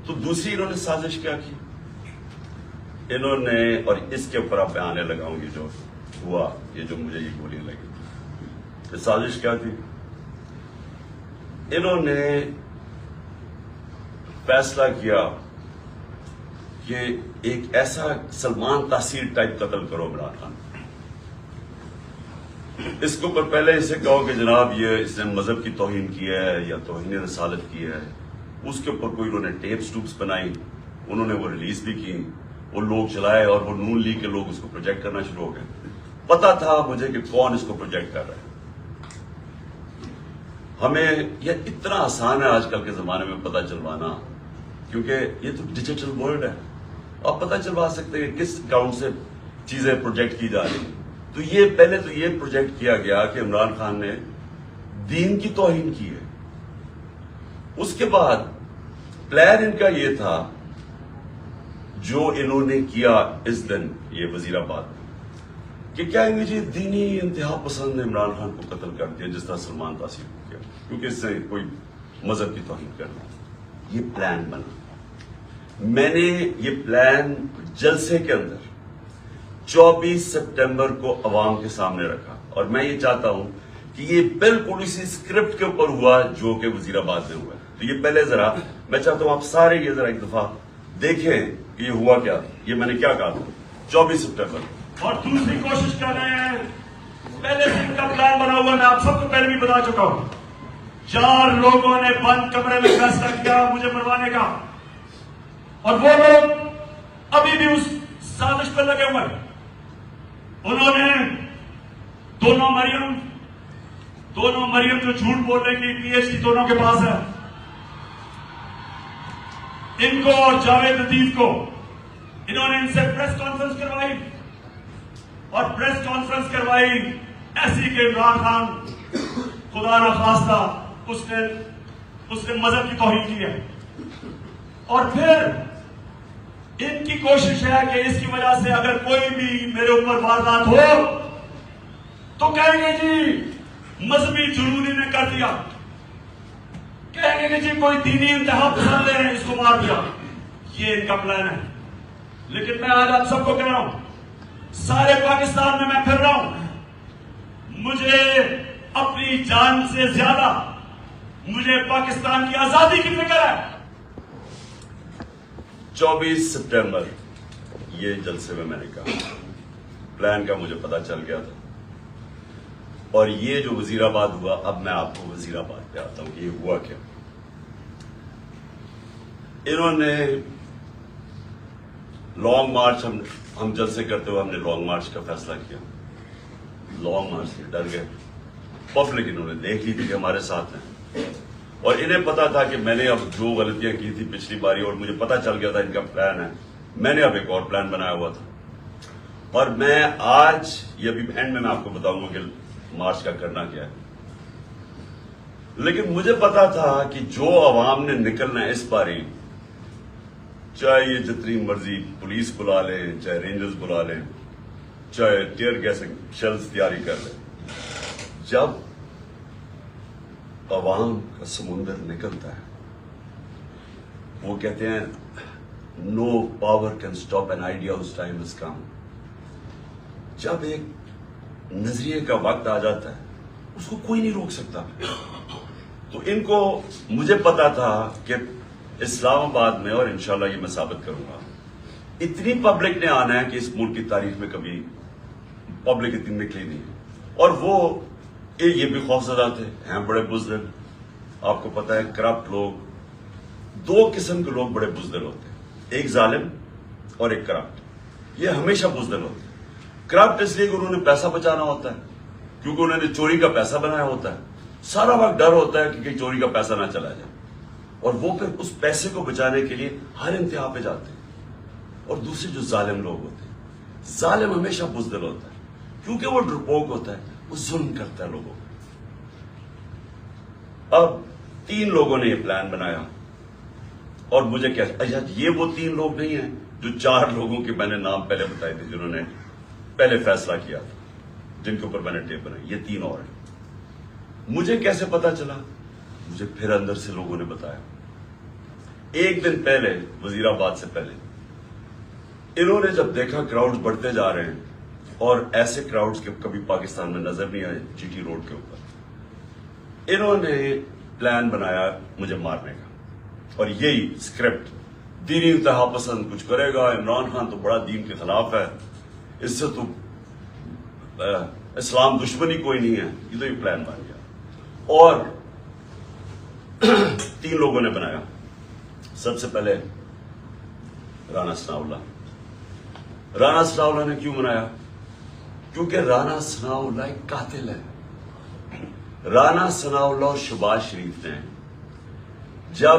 A: تو دوسری انہوں نے سازش کیا کی، انہوں نے، اور اس کے اوپر اب میں آنے لگا ہوں، یہ جو ہوا، یہ جو مجھے یہ گولیاں لگی، یہ سازش کیا تھی. انہوں نے فیصلہ کیا کہ ایک ایسا سلمان تاثیر ٹائپ قتل کرو عمران خان. اس کے اوپر پہلے اسے کہو کہ جناب یہ اس نے مذہب کی توہین کی ہے یا توہین رسالت کی ہے. اس کے اوپر کوئی انہوں نے ٹیپس ٹوپس بنائی، انہوں نے وہ ریلیز بھی کی، وہ لوگ چلائے اور وہ نون لیگ کے لوگ اس کو پروجیکٹ کرنا شروع ہو گئے. پتا تھا مجھے کہ کون اس کو پروجیکٹ کر رہا ہے. ہمیں یہ اتنا آسان ہے آج کل کے زمانے میں پتہ چلوانا، کیونکہ یہ تو ڈیجیٹل ورلڈ ہے. آپ پتہ چلوا سکتے ہیں کہ کس اکاؤنٹ سے چیزیں پروجیکٹ کی جا رہی ہیں. تو یہ پہلے تو یہ پروجیکٹ کیا گیا کہ عمران خان نے دین کی توہین کی ہے. اس کے بعد پلان ان کا یہ تھا جو انہوں نے کیا اس دن یہ وزیر آباد کہ کہیں گے جی دینی انتہا پسند نے عمران خان کو قتل کر دیا جس طرح سلمان تاثیر کو کیا، کیونکہ اس سے کوئی مذہب کی توہین کرنا. یہ پلان بنا. میں نے یہ پلان جلسے کے اندر 24 سپٹمبر کو عوام کے سامنے رکھا، اور میں یہ چاہتا ہوں کہ یہ بالکل اسی اسکرپٹ کے اوپر ہوا جو کہ وزیر آباد میں ہوا. تو یہ پہلے ذرا میں چاہتا ہوں آپ سارے یہ ذرا ایک دفعہ دیکھیں کہ یہ ہوا کیا، یہ میں نے کیا کہا تھا 24 سپٹمبر.
C: اور دوسری کوشش کر رہے ہیں، پہلے سے ان کا پلان بنا ہوا، میں آپ سب کو پہلے بھی بتا چکا ہوں. 4 لوگوں نے بند کمرے میں فیصلہ کیا مجھے مروانے کا، اور وہ لوگ ابھی بھی اس سازش پر لگے ہوئے. انہوں نے دونوں مریم جو جھوٹ بولنے کی PhD دونوں کے پاس ہے، ان کو اور جاوید لطیف کو انہوں نے ان سے پریس کانفرنس کروائی، اور پریس کانفرنس کروائی ایسی کہ عمران خان خدا نہ خواستہ اس نے مذہب کی توہین کی ہے. اور پھر ان کی کوشش ہے کہ اس کی وجہ سے اگر کوئی بھی میرے اوپر واردات ہو تو کہیں گے جی مذہبی جنون نے کر دیا، کہیں گے کہ جی کوئی دینی انتہا پسند ہے اس کو مار دیا. یہ ان کا پلان ہے. لیکن میں آج آپ سب کو کہہ رہا ہوں، سارے پاکستان میں پھر رہا ہوں، مجھے اپنی جان سے زیادہ مجھے پاکستان کی آزادی کی فکر ہے.
A: 24 سپٹمبر یہ جلسے میں نے کہا پلان کا مجھے پتا چل گیا تھا. اور یہ جو وزیر آباد ہوا، اب میں آپ کو وزیر آباد پہ آتا ہوں کہ یہ ہوا کیا. انہوں نے لانگ مارچ، ہم جلسے کرتے ہوئے ہم نے لانگ مارچ کا فیصلہ کیا. لانگ مارچ سے ڈر گئے. پبلک انہوں نے دیکھ لی تھی کہ ہمارے ساتھ ہیں، اور انہیں پتا تھا کہ میں نے اب جو غلطیاں کی تھی پچھلی باری، اور مجھے پتا چل گیا تھا ان کا پلان ہے، میں نے اب ایک اور پلان بنایا ہوا تھا. اور میں آج یہ ابھی اینڈ میں آپ کو بتاؤں گا کہ مارچ کا کرنا کیا ہے. لیکن مجھے پتا تھا کہ جو عوام نے نکلنا ہے اس باری، چاہے یہ جتنی مرضی پولیس بلا لیں، چاہے رینجرز بلا لیں، چاہے ٹیئر گیسنگ شیلز تیاری کر لیں، جب عوام کا سمندر نکلتا ہے، وہ کہتے ہیں no power can stop an idea its time is come. جب ایک نظریے کا وقت آ جاتا ہے اس کو کوئی نہیں روک سکتا. تو ان کو مجھے پتا تھا کہ اسلام آباد میں، اور انشاءاللہ یہ میں ثابت کروں گا، اتنی پبلک نے آنا ہے کہ اس ملک کی تاریخ میں کبھی پبلک اتنی نکلی نہیں. اور وہ یہ بھی خوفزدہ تھے، ہیں بڑے بزرگ. آپ کو پتا ہے کرپٹ لوگ, دو قسم کے لوگ بڑے بزدل ہوتے ہیں, ایک ظالم اور ایک کرپٹ. یہ ہمیشہ بزدل ہوتے ہیں. کرپٹ اس لیے کہ انہوں نے پیسہ بچانا ہوتا ہے, کیونکہ انہوں نے چوری کا پیسہ بنایا ہوتا ہے. سارا وقت ڈر ہوتا ہے کہ کہیں چوری کا پیسہ نہ چلا جائے, اور وہ پھر اس پیسے کو بچانے کے لیے ہر انتہا پہ جاتے ہیں. اور دوسرے جو ظالم لوگ ہوتے ہیں, ظالم ہمیشہ بزدل ہوتا ہے کیونکہ وہ ڈرپوک ہوتا ہے, وہ ظلم کرتا ہے لوگوں کو. اب 3 لوگوں نے یہ پلان بنایا, اور مجھے کیا یہ وہ 3 لوگ نہیں ہیں جو 4 لوگوں کے میں نے نام پہلے بتائے تھے جنہوں نے پہلے فیصلہ کیا تھا, جن کے اوپر میں نے ٹیپ بنائی. یہ 3 اور ہیں. مجھے کیسے پتا چلا؟ مجھے پھر اندر سے لوگوں نے بتایا. ایک دن پہلے, وزیر آباد سے پہلے, انہوں نے جب دیکھا کراؤڈز بڑھتے جا رہے ہیں, اور ایسے کراؤڈز کے کبھی پاکستان میں نظر نہیں آئے جی ٹی روڈ کے اوپر, انہوں نے پلان بنایا مجھے مارنے کا. اور یہی اسکرپٹ, دینی انتہا پسند کچھ کرے گا, عمران خان تو بڑا دین کے خلاف ہے, اس سے تو اسلام دشمنی کوئی نہیں ہے. یہ تو یہ پلان بن گیا. اور 3 لوگوں نے بنایا. سب سے پہلے رانا ثناءاللہ. رانا ثناءاللہ نے کیوں بنایا؟ کیونکہ رانا ثناءاللہ ایک قاتل ہے. رانا ثناءاللہ اور شہباز شریف نے جب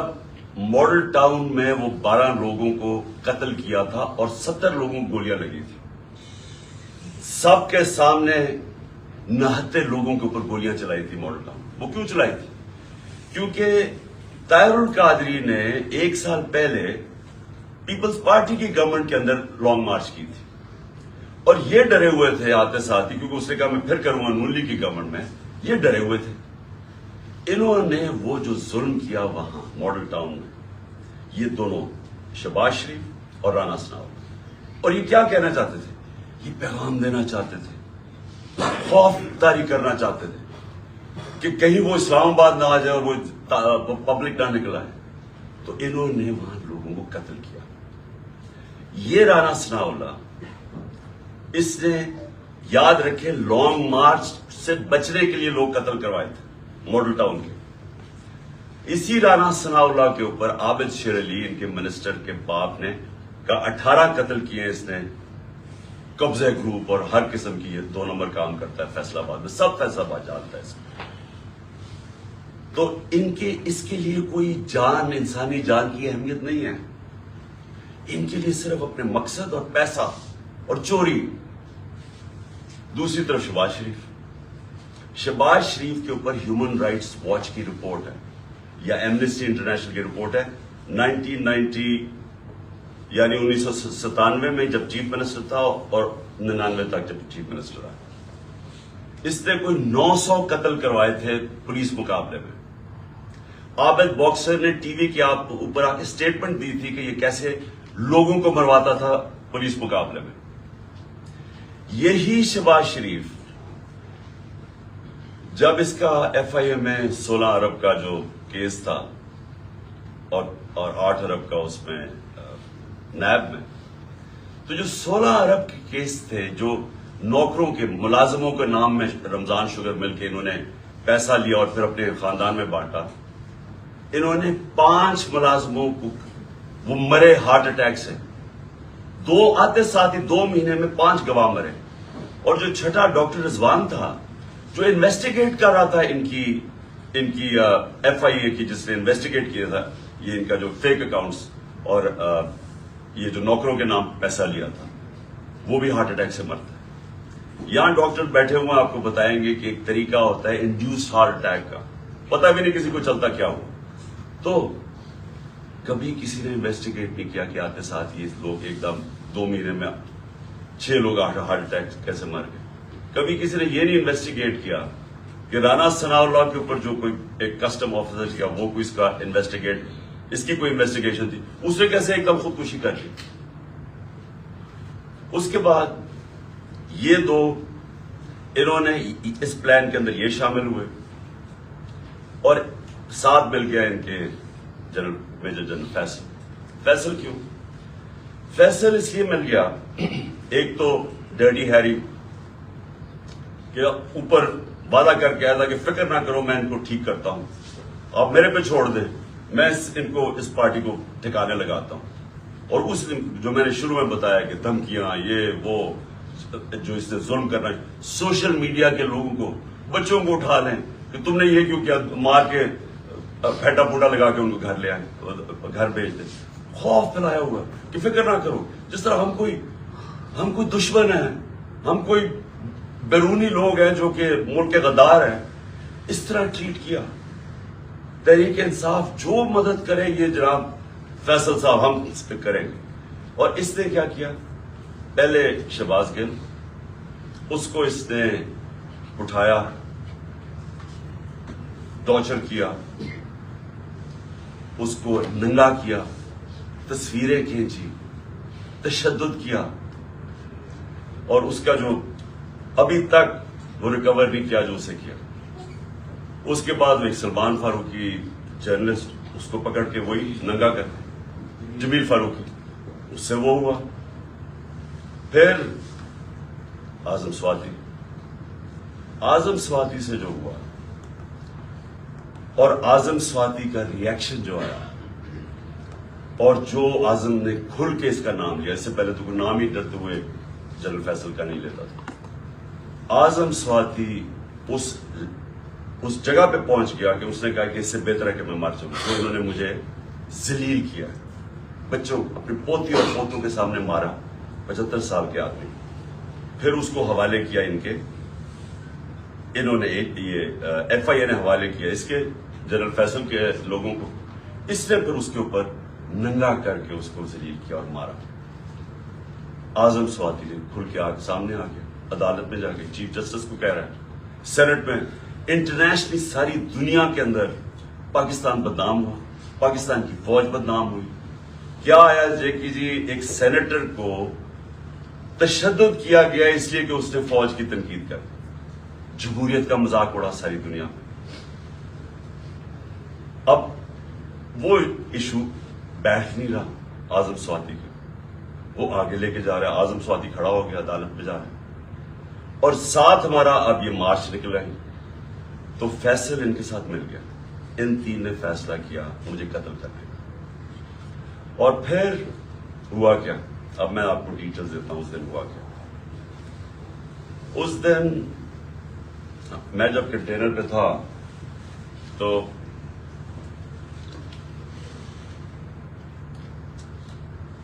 A: ماڈل ٹاؤن میں وہ 12 لوگوں کو قتل کیا تھا اور 70 لوگوں کو گولیاں لگی تھی, سب کے سامنے نہتے لوگوں کے اوپر گولیاں چلائی تھی ماڈل ٹاؤن. وہ کیوں چلائی تھی؟ کیونکہ طاہر القادری نے 1 سال پہلے پیپلز پارٹی کی گورنمنٹ کے اندر لانگ مارچ کی تھی, اور یہ ڈرے ہوئے تھے آتے ساتھ ہی, کیونکہ اس نے کہا میں پھر کروں گا نون لیگ کی گورنمنٹ میں. یہ ڈرے ہوئے تھے. انہوں نے وہ جو ظلم کیا وہاں ماڈل ٹاؤن میں, یہ دونوں شہباز شریف اور رانا ثناءاللہ, اور یہ کیا کہنا چاہتے تھے؟ یہ پیغام دینا چاہتے تھے, خوف طاری کرنا چاہتے تھے کہ کہیں وہ اسلام آباد نہ آ جائے اور وہ پبلک نہ نکل آئے. تو انہوں نے وہاں لوگوں کو قتل کیا. یہ رانا ثناءاللہ, اس نے یاد رکھے لانگ مارچ سے بچنے کے لیے لوگ قتل کروائے تھے ماڈل ٹاؤن کے. اسی رانا ثناءاللہ کے اوپر عابد شیر علی, ان کے منسٹر کے باپ نے, کا 18 قتل کیے. اس نے قبضہ گروپ اور ہر قسم کی, یہ 2 نمبر کام کرتا ہے فیصلہ آباد میں, سب فیصلہ آباد جانتا ہے اس میں. تو ان کے اس کے لیے کوئی جان, انسانی جان کی اہمیت نہیں ہے. ان کے لیے صرف اپنے مقصد اور پیسہ اور چوری. دوسری طرف شہباز شریف کے اوپر ہیومن رائٹس واچ کی رپورٹ ہے, یا ایمنسٹی انٹرنیشنل کی رپورٹ ہے. 1990 یعنی 1997 میں جب چیف منسٹر تھا, اور 99 تک جب چیف منسٹر رہا, اس نے کوئی 900 قتل کروائے تھے پولیس مقابلے میں. عابد باکسر نے ٹی وی کے اوپر آ کے اسٹیٹمنٹ دی تھی کہ یہ کیسے لوگوں کو مرواتا تھا پولیس مقابلے میں. یہی شہباز شریف جب اس کا ایف آئی اے میں 16 ارب کا جو کیس تھا اور 8 ارب کا اس میں نیب میں, تو جو 16 ارب کے کیس تھے, جو نوکروں کے ملازموں کے نام میں رمضان شوگر مل کے انہوں نے پیسہ لیا اور پھر اپنے خاندان میں بانٹا, انہوں نے 5 ملازموں کو وہ مرے ہارٹ اٹیک سے. 2 آتے ساتھ ہی 2 مہینے میں 5 گواہ مرے. اور جو چھٹا ڈاکٹر رضوان تھا جو انویسٹیگیٹ کر رہا تھا ان کی ایف آئی اے کی, جس نے انویسٹیگیٹ کیا تھا یہ ان کا جو فیک اکاؤنٹس اور یہ جو نوکروں کے نام پیسہ لیا تھا, وہ بھی ہارٹ اٹیک سے مرتا ہے. یہاں ڈاکٹر بیٹھے ہوئے آپ کو بتائیں گے کہ ایک طریقہ ہوتا ہے انڈیوس ہارٹ اٹیک کا, پتہ بھی نہیں کسی کو چلتا کیا ہو. تو کبھی کسی نے انویسٹیگیٹ نہیں کیا کہ آتے ساتھ یہ لوگ ایک دم 2 مہینے میں 6 لوگ ہارٹ اٹیک کیسے مر گئے. کبھی کسی نے یہ نہیں انویسٹیگیٹ کیا کہ رانا ثناءاللہ کے اوپر جو کوئی ایک کسٹم آفیسر کیا, وہ کوئی اس کا انویسٹیگیٹ, اس کی کوئی انویسٹیگیشن تھی, اس نے کیسے ایک دم خودکشی کر لی. اس کے بعد یہ 2 انہوں نے اس پلان کے اندر یہ شامل ہوئے, اور ساتھ مل گیا ان کے میجر جنرل فیصل. کیوں فیصل اس لیے مل گیا, ایک تو ڈرٹی ہیری کہ اوپر وعدہ کر کے آیا تھا کہ فکر نہ کرو میں ان کو ٹھیک کرتا ہوں. آپ میرے پہ چھوڑ دیں, میں ان کو اس پارٹی کو ٹھکانے لگاتا ہوں. اور اس جو میں نے شروع میں بتایا کہ دھمکیاں یہ وہ جو اس نے ظلم کرنا ہے, سوشل میڈیا کے لوگوں کو, بچوں کو اٹھا لیں کہ تم نے یہ کیوں کیا, مار کے پھیٹا پوٹا لگا کے ان کو گھر لے آئے, گھر بھیج دیں. خوف پھیلایا ہوا کہ فکر نہ کرو, جس طرح ہم کوئی دشمن ہیں, ہم کوئی بیرونی لوگ ہیں جو کہ ملک کے غدار ہیں, اس طرح ٹریٹ کیا. تحریک انصاف جو مدد کرے یہ جناب فیصل صاحب ہم اس پہ کریں گے. اور اس نے کیا کیا, پہلے شہباز گل, اس کو اس نے اٹھایا, ٹارچر کیا, اس کو ننگا کیا, تصویریں کھینچی, تشدد کیا, اور اس کا جو ابھی تک وہ ریکور نہیں کیا جو اسے کیا. اس کے بعد ایک سلمان فاروقی جرنلسٹ, اس کو پکڑ کے وہی ننگا کرتے, جمیل فاروقی, اس سے وہ ہوا. پھر اعظم سواتی سے جو ہوا, اور اعظم سواتی کا ریئیکشن جو آیا, اور جو اعظم نے کھل کے اس کا نام لیا, اس سے پہلے تو کوئی نام ہی ڈرتے ہوئے جنرل فیصل کا نہیں لیتا تھا. اعظم سواتی اس جگہ پہ پہنچ گیا کہ اس نے کہا کہ اس سے بہتر ہے کہ میں مر جاؤں. تو انہوں نے مجھے ذلیل کیا, بچوں اپنی پوتی اور پوتوں کے سامنے مارا, 75 سال کے آدمی. پھر اس کو حوالے کیا انہوں نے یہ ایف آئی اے نے حوالے کیا اس کے جنرل فیصل کے لوگوں کو. اس نے پھر اس کے اوپر ننگا کر کے اس کو ذلیل کیا اور مارا. اعظم سواتی نے کھل کے سامنے آ گیا, عدالت میں جا کے چیف جسٹس کو کہہ رہا ہے, سینٹ میں, انٹرنیشنلی ساری دنیا کے اندر پاکستان بدنام ہوا, پاکستان کی فوج بدنام ہوئی. کیا آیا جیکی جی, ایک سینیٹر کو تشدد کیا گیا اس لیے کہ اس نے فوج کی تنقید کر, جمہوریت کا مذاق اڑا ساری دنیا میں. اب وہ ایشو بیٹھ نہیں رہا اعظم سواتی کا, وہ آگے لے کے جا رہا ہے. اعظم سواتی کھڑا ہو گیا, عدالت میں جا رہا ہے, اور ساتھ ہمارا اب یہ مارچ نکل رہے ہیں. تو فیصل ان کے ساتھ مل گیا, ان تین نے فیصلہ کیا مجھے قتل کرنے کا. اور پھر ہوا کیا, اب میں آپ کو ڈیٹیلز دیتا ہوں. اس دن ہوا کیا, اس دن میں جب کنٹینر پہ تھا تو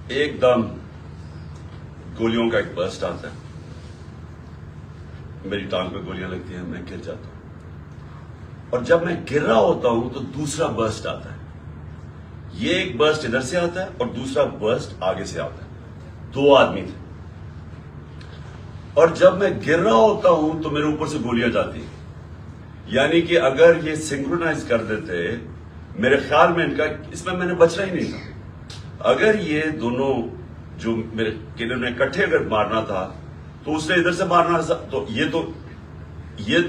A: ایک دم گولیوں کا ایک برسٹ آتا ہے, میری ٹانگ پہ گولیاں لگتی ہیں, میں گر جاتا ہوں. اور جب میں گر رہا ہوتا ہوں تو دوسرا برسٹ آتا ہے. یہ ایک برسٹ ادھر سے آتا ہے اور دوسرا برسٹ آگے سے آتا ہے. 2 آدمی تھے, اور جب میں گر رہا ہوتا ہوں تو میرے اوپر سے گولیاں جاتی ہیں. یعنی کہ اگر یہ سنکرونائز کر دیتے, میرے خیال میں اس میں نے بچنا ہی نہیں تھا. اگر یہ دونوں جو میرے کنر نے اکٹھے اگر مارنا تھا تو اس نے ادھر سے مارنا تھا, تو یہ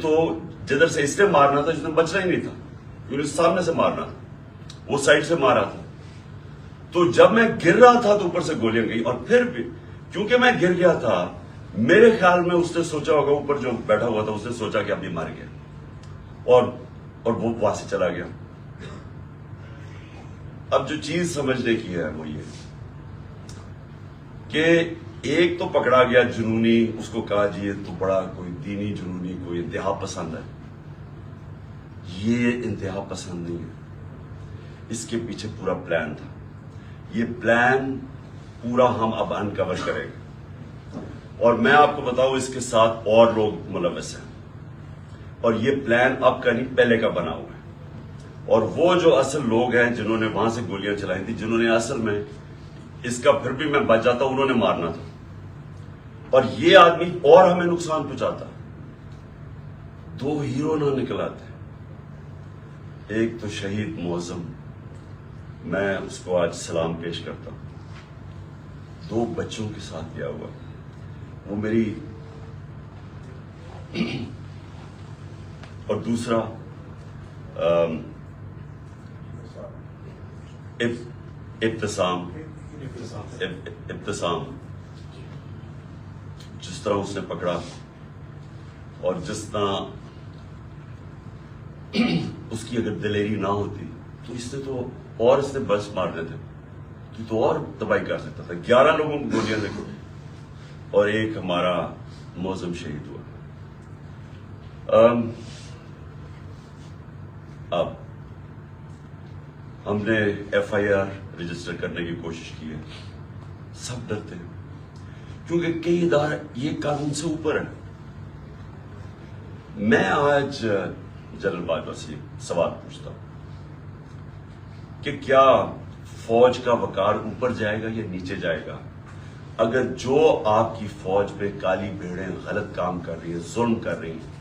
A: تو جدھر سے اس نے مارنا تھا, جس نے بچنا ہی نہیں تھا, کیونکہ سامنے سے مارنا تھا, وہ سائڈ سے مارا تھا. تو جب میں گر رہا تھا تو اوپر سے گولیاں گئی, اور پھر بھی کیونکہ میں گر گیا تھا, میرے خیال میں اس نے سوچا ہوگا, اوپر جو بیٹھا ہوا تھا اس نے سوچا کہ اب یہ مر گیا, اور وہ وہاں سے چلا گیا. اب جو چیز سمجھنے کی ہے وہ یہ کہ ایک تو پکڑا گیا جنونی, اس کو کہا جی یہ تو بڑا کوئی دینی جنونی, کوئی انتہا پسند ہے. یہ انتہا پسند نہیں ہے, اس کے پیچھے پورا پلان تھا. یہ پلان پورا ہم اب انکور کریں گے, اور میں آپ کو بتاؤں اس کے ساتھ اور لوگ ملوث ہیں, اور یہ پلان اب کا نہیں پہلے کا بنا ہوا ہے. اور وہ جو اصل لوگ ہیں جنہوں نے وہاں سے گولیاں چلائی تھی, جنہوں نے اصل میں اس کا پھر بھی میں بچ جاتا, انہوں نے مارنا تھا, اور یہ آدمی اور ہمیں نقصان پہنچاتا. 2 ہیرو نہ نکل آتے, ایک تو شہید معظم, میں اس کو آج سلام پیش کرتا ہوں, 2 بچوں کے ساتھ گیا ہوا, وہ میری, اور دوسرا ابتسام, جس طرح اس نے پکڑا اور جس طرح اس کی اگر دلیری نہ ہوتی تو اس نے بس مار دیتے تو اور تباہی کر سکتا تھا. 11 لوگوں کو گولیاں لگی اور ایک ہمارا موزم شہید ہوا. اب ہم نے FIR رجسٹر کرنے کی کوشش کی ہے. سب ڈرتے ہیں کیونکہ کئی ادارے یہ قانون سے اوپر ہے. میں آج جنرل باجوہ سے سوال پوچھتا ہوں کہ کیا فوج کا وقار اوپر جائے گا یا نیچے جائے گا اگر جو آپ کی فوج پہ کالی بھیڑیں غلط کام کر رہی ہیں, ظلم کر رہی ہیں,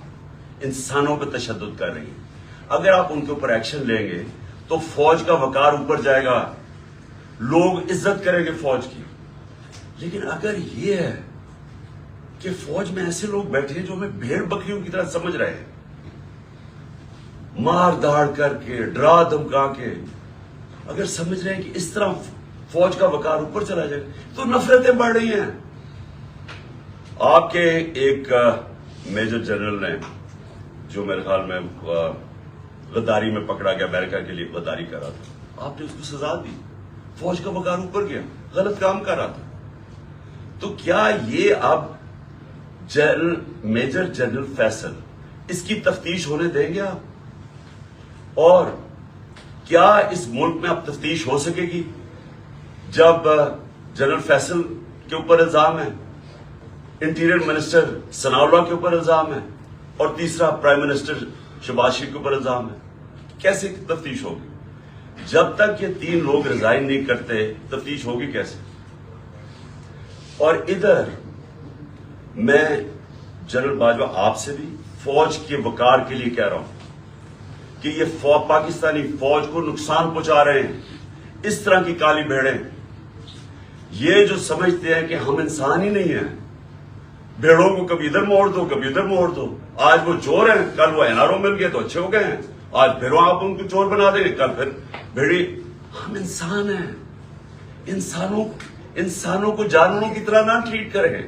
A: انسانوں پہ تشدد کر رہی ہیں, اگر آپ ان کے اوپر ایکشن لیں گے تو فوج کا وقار اوپر جائے گا, لوگ عزت کریں گے فوج کی. لیکن اگر یہ ہے کہ فوج میں ایسے لوگ بیٹھے ہیں جو ہمیں بھیڑ بکریوں کی طرح سمجھ رہے ہیں, مار داڑ کر کے, ڈرا دھمکا کے, اگر سمجھ رہے ہیں کہ اس طرح فوج کا وقار اوپر چلا جائے تو نفرتیں بڑھ رہی ہیں. آپ کے ایک میجر جنرل نے جو میرے خیال میں غداری میں پکڑا گیا, امریکہ کے لیے غداری کر رہا تھا, آپ نے اس کو سزا دی, فوج کا وقار اوپر گیا, غلط کام کر رہا تھا. تو کیا یہ اب میجر جنرل فیصل اس کی تفتیش ہونے دیں گے آپ؟ اور کیا اس ملک میں اب تفتیش ہو سکے گی جب جنرل فیصل کے اوپر الزام ہے, انٹیریئر منسٹر ثناء اللہ کے اوپر الزام ہے, اور تیسرا پرائم منسٹر شہباز شریف کے اوپر الزام ہے؟ کیسے تفتیش ہوگی؟ جب تک یہ 3 لوگ ریزائن نہیں کرتے تفتیش ہوگی کیسے؟ اور ادھر میں جنرل باجوہ آپ سے بھی فوج کے وقار کے لیے کہہ رہا ہوں کہ یہ پاکستانی فوج کو نقصان پہنچا رہے ہیں. اس طرح کی کالی بھیڑیں, یہ جو سمجھتے ہیں کہ ہم انسان ہی نہیں ہیں, بھیڑوں کو کبھی ادھر موڑ دو کبھی ادھر موڑ دو, آج وہ چور ہیں کل وہ NRO مل گئے تو اچھے ہو گئے ہیں, آج پھر آپ ان کو چور بنا دیں گے کل پھر بھیڑی. ہم انسان ہیں, انسانوں کو جانوروں کی طرح نہ ٹریٹ کریں.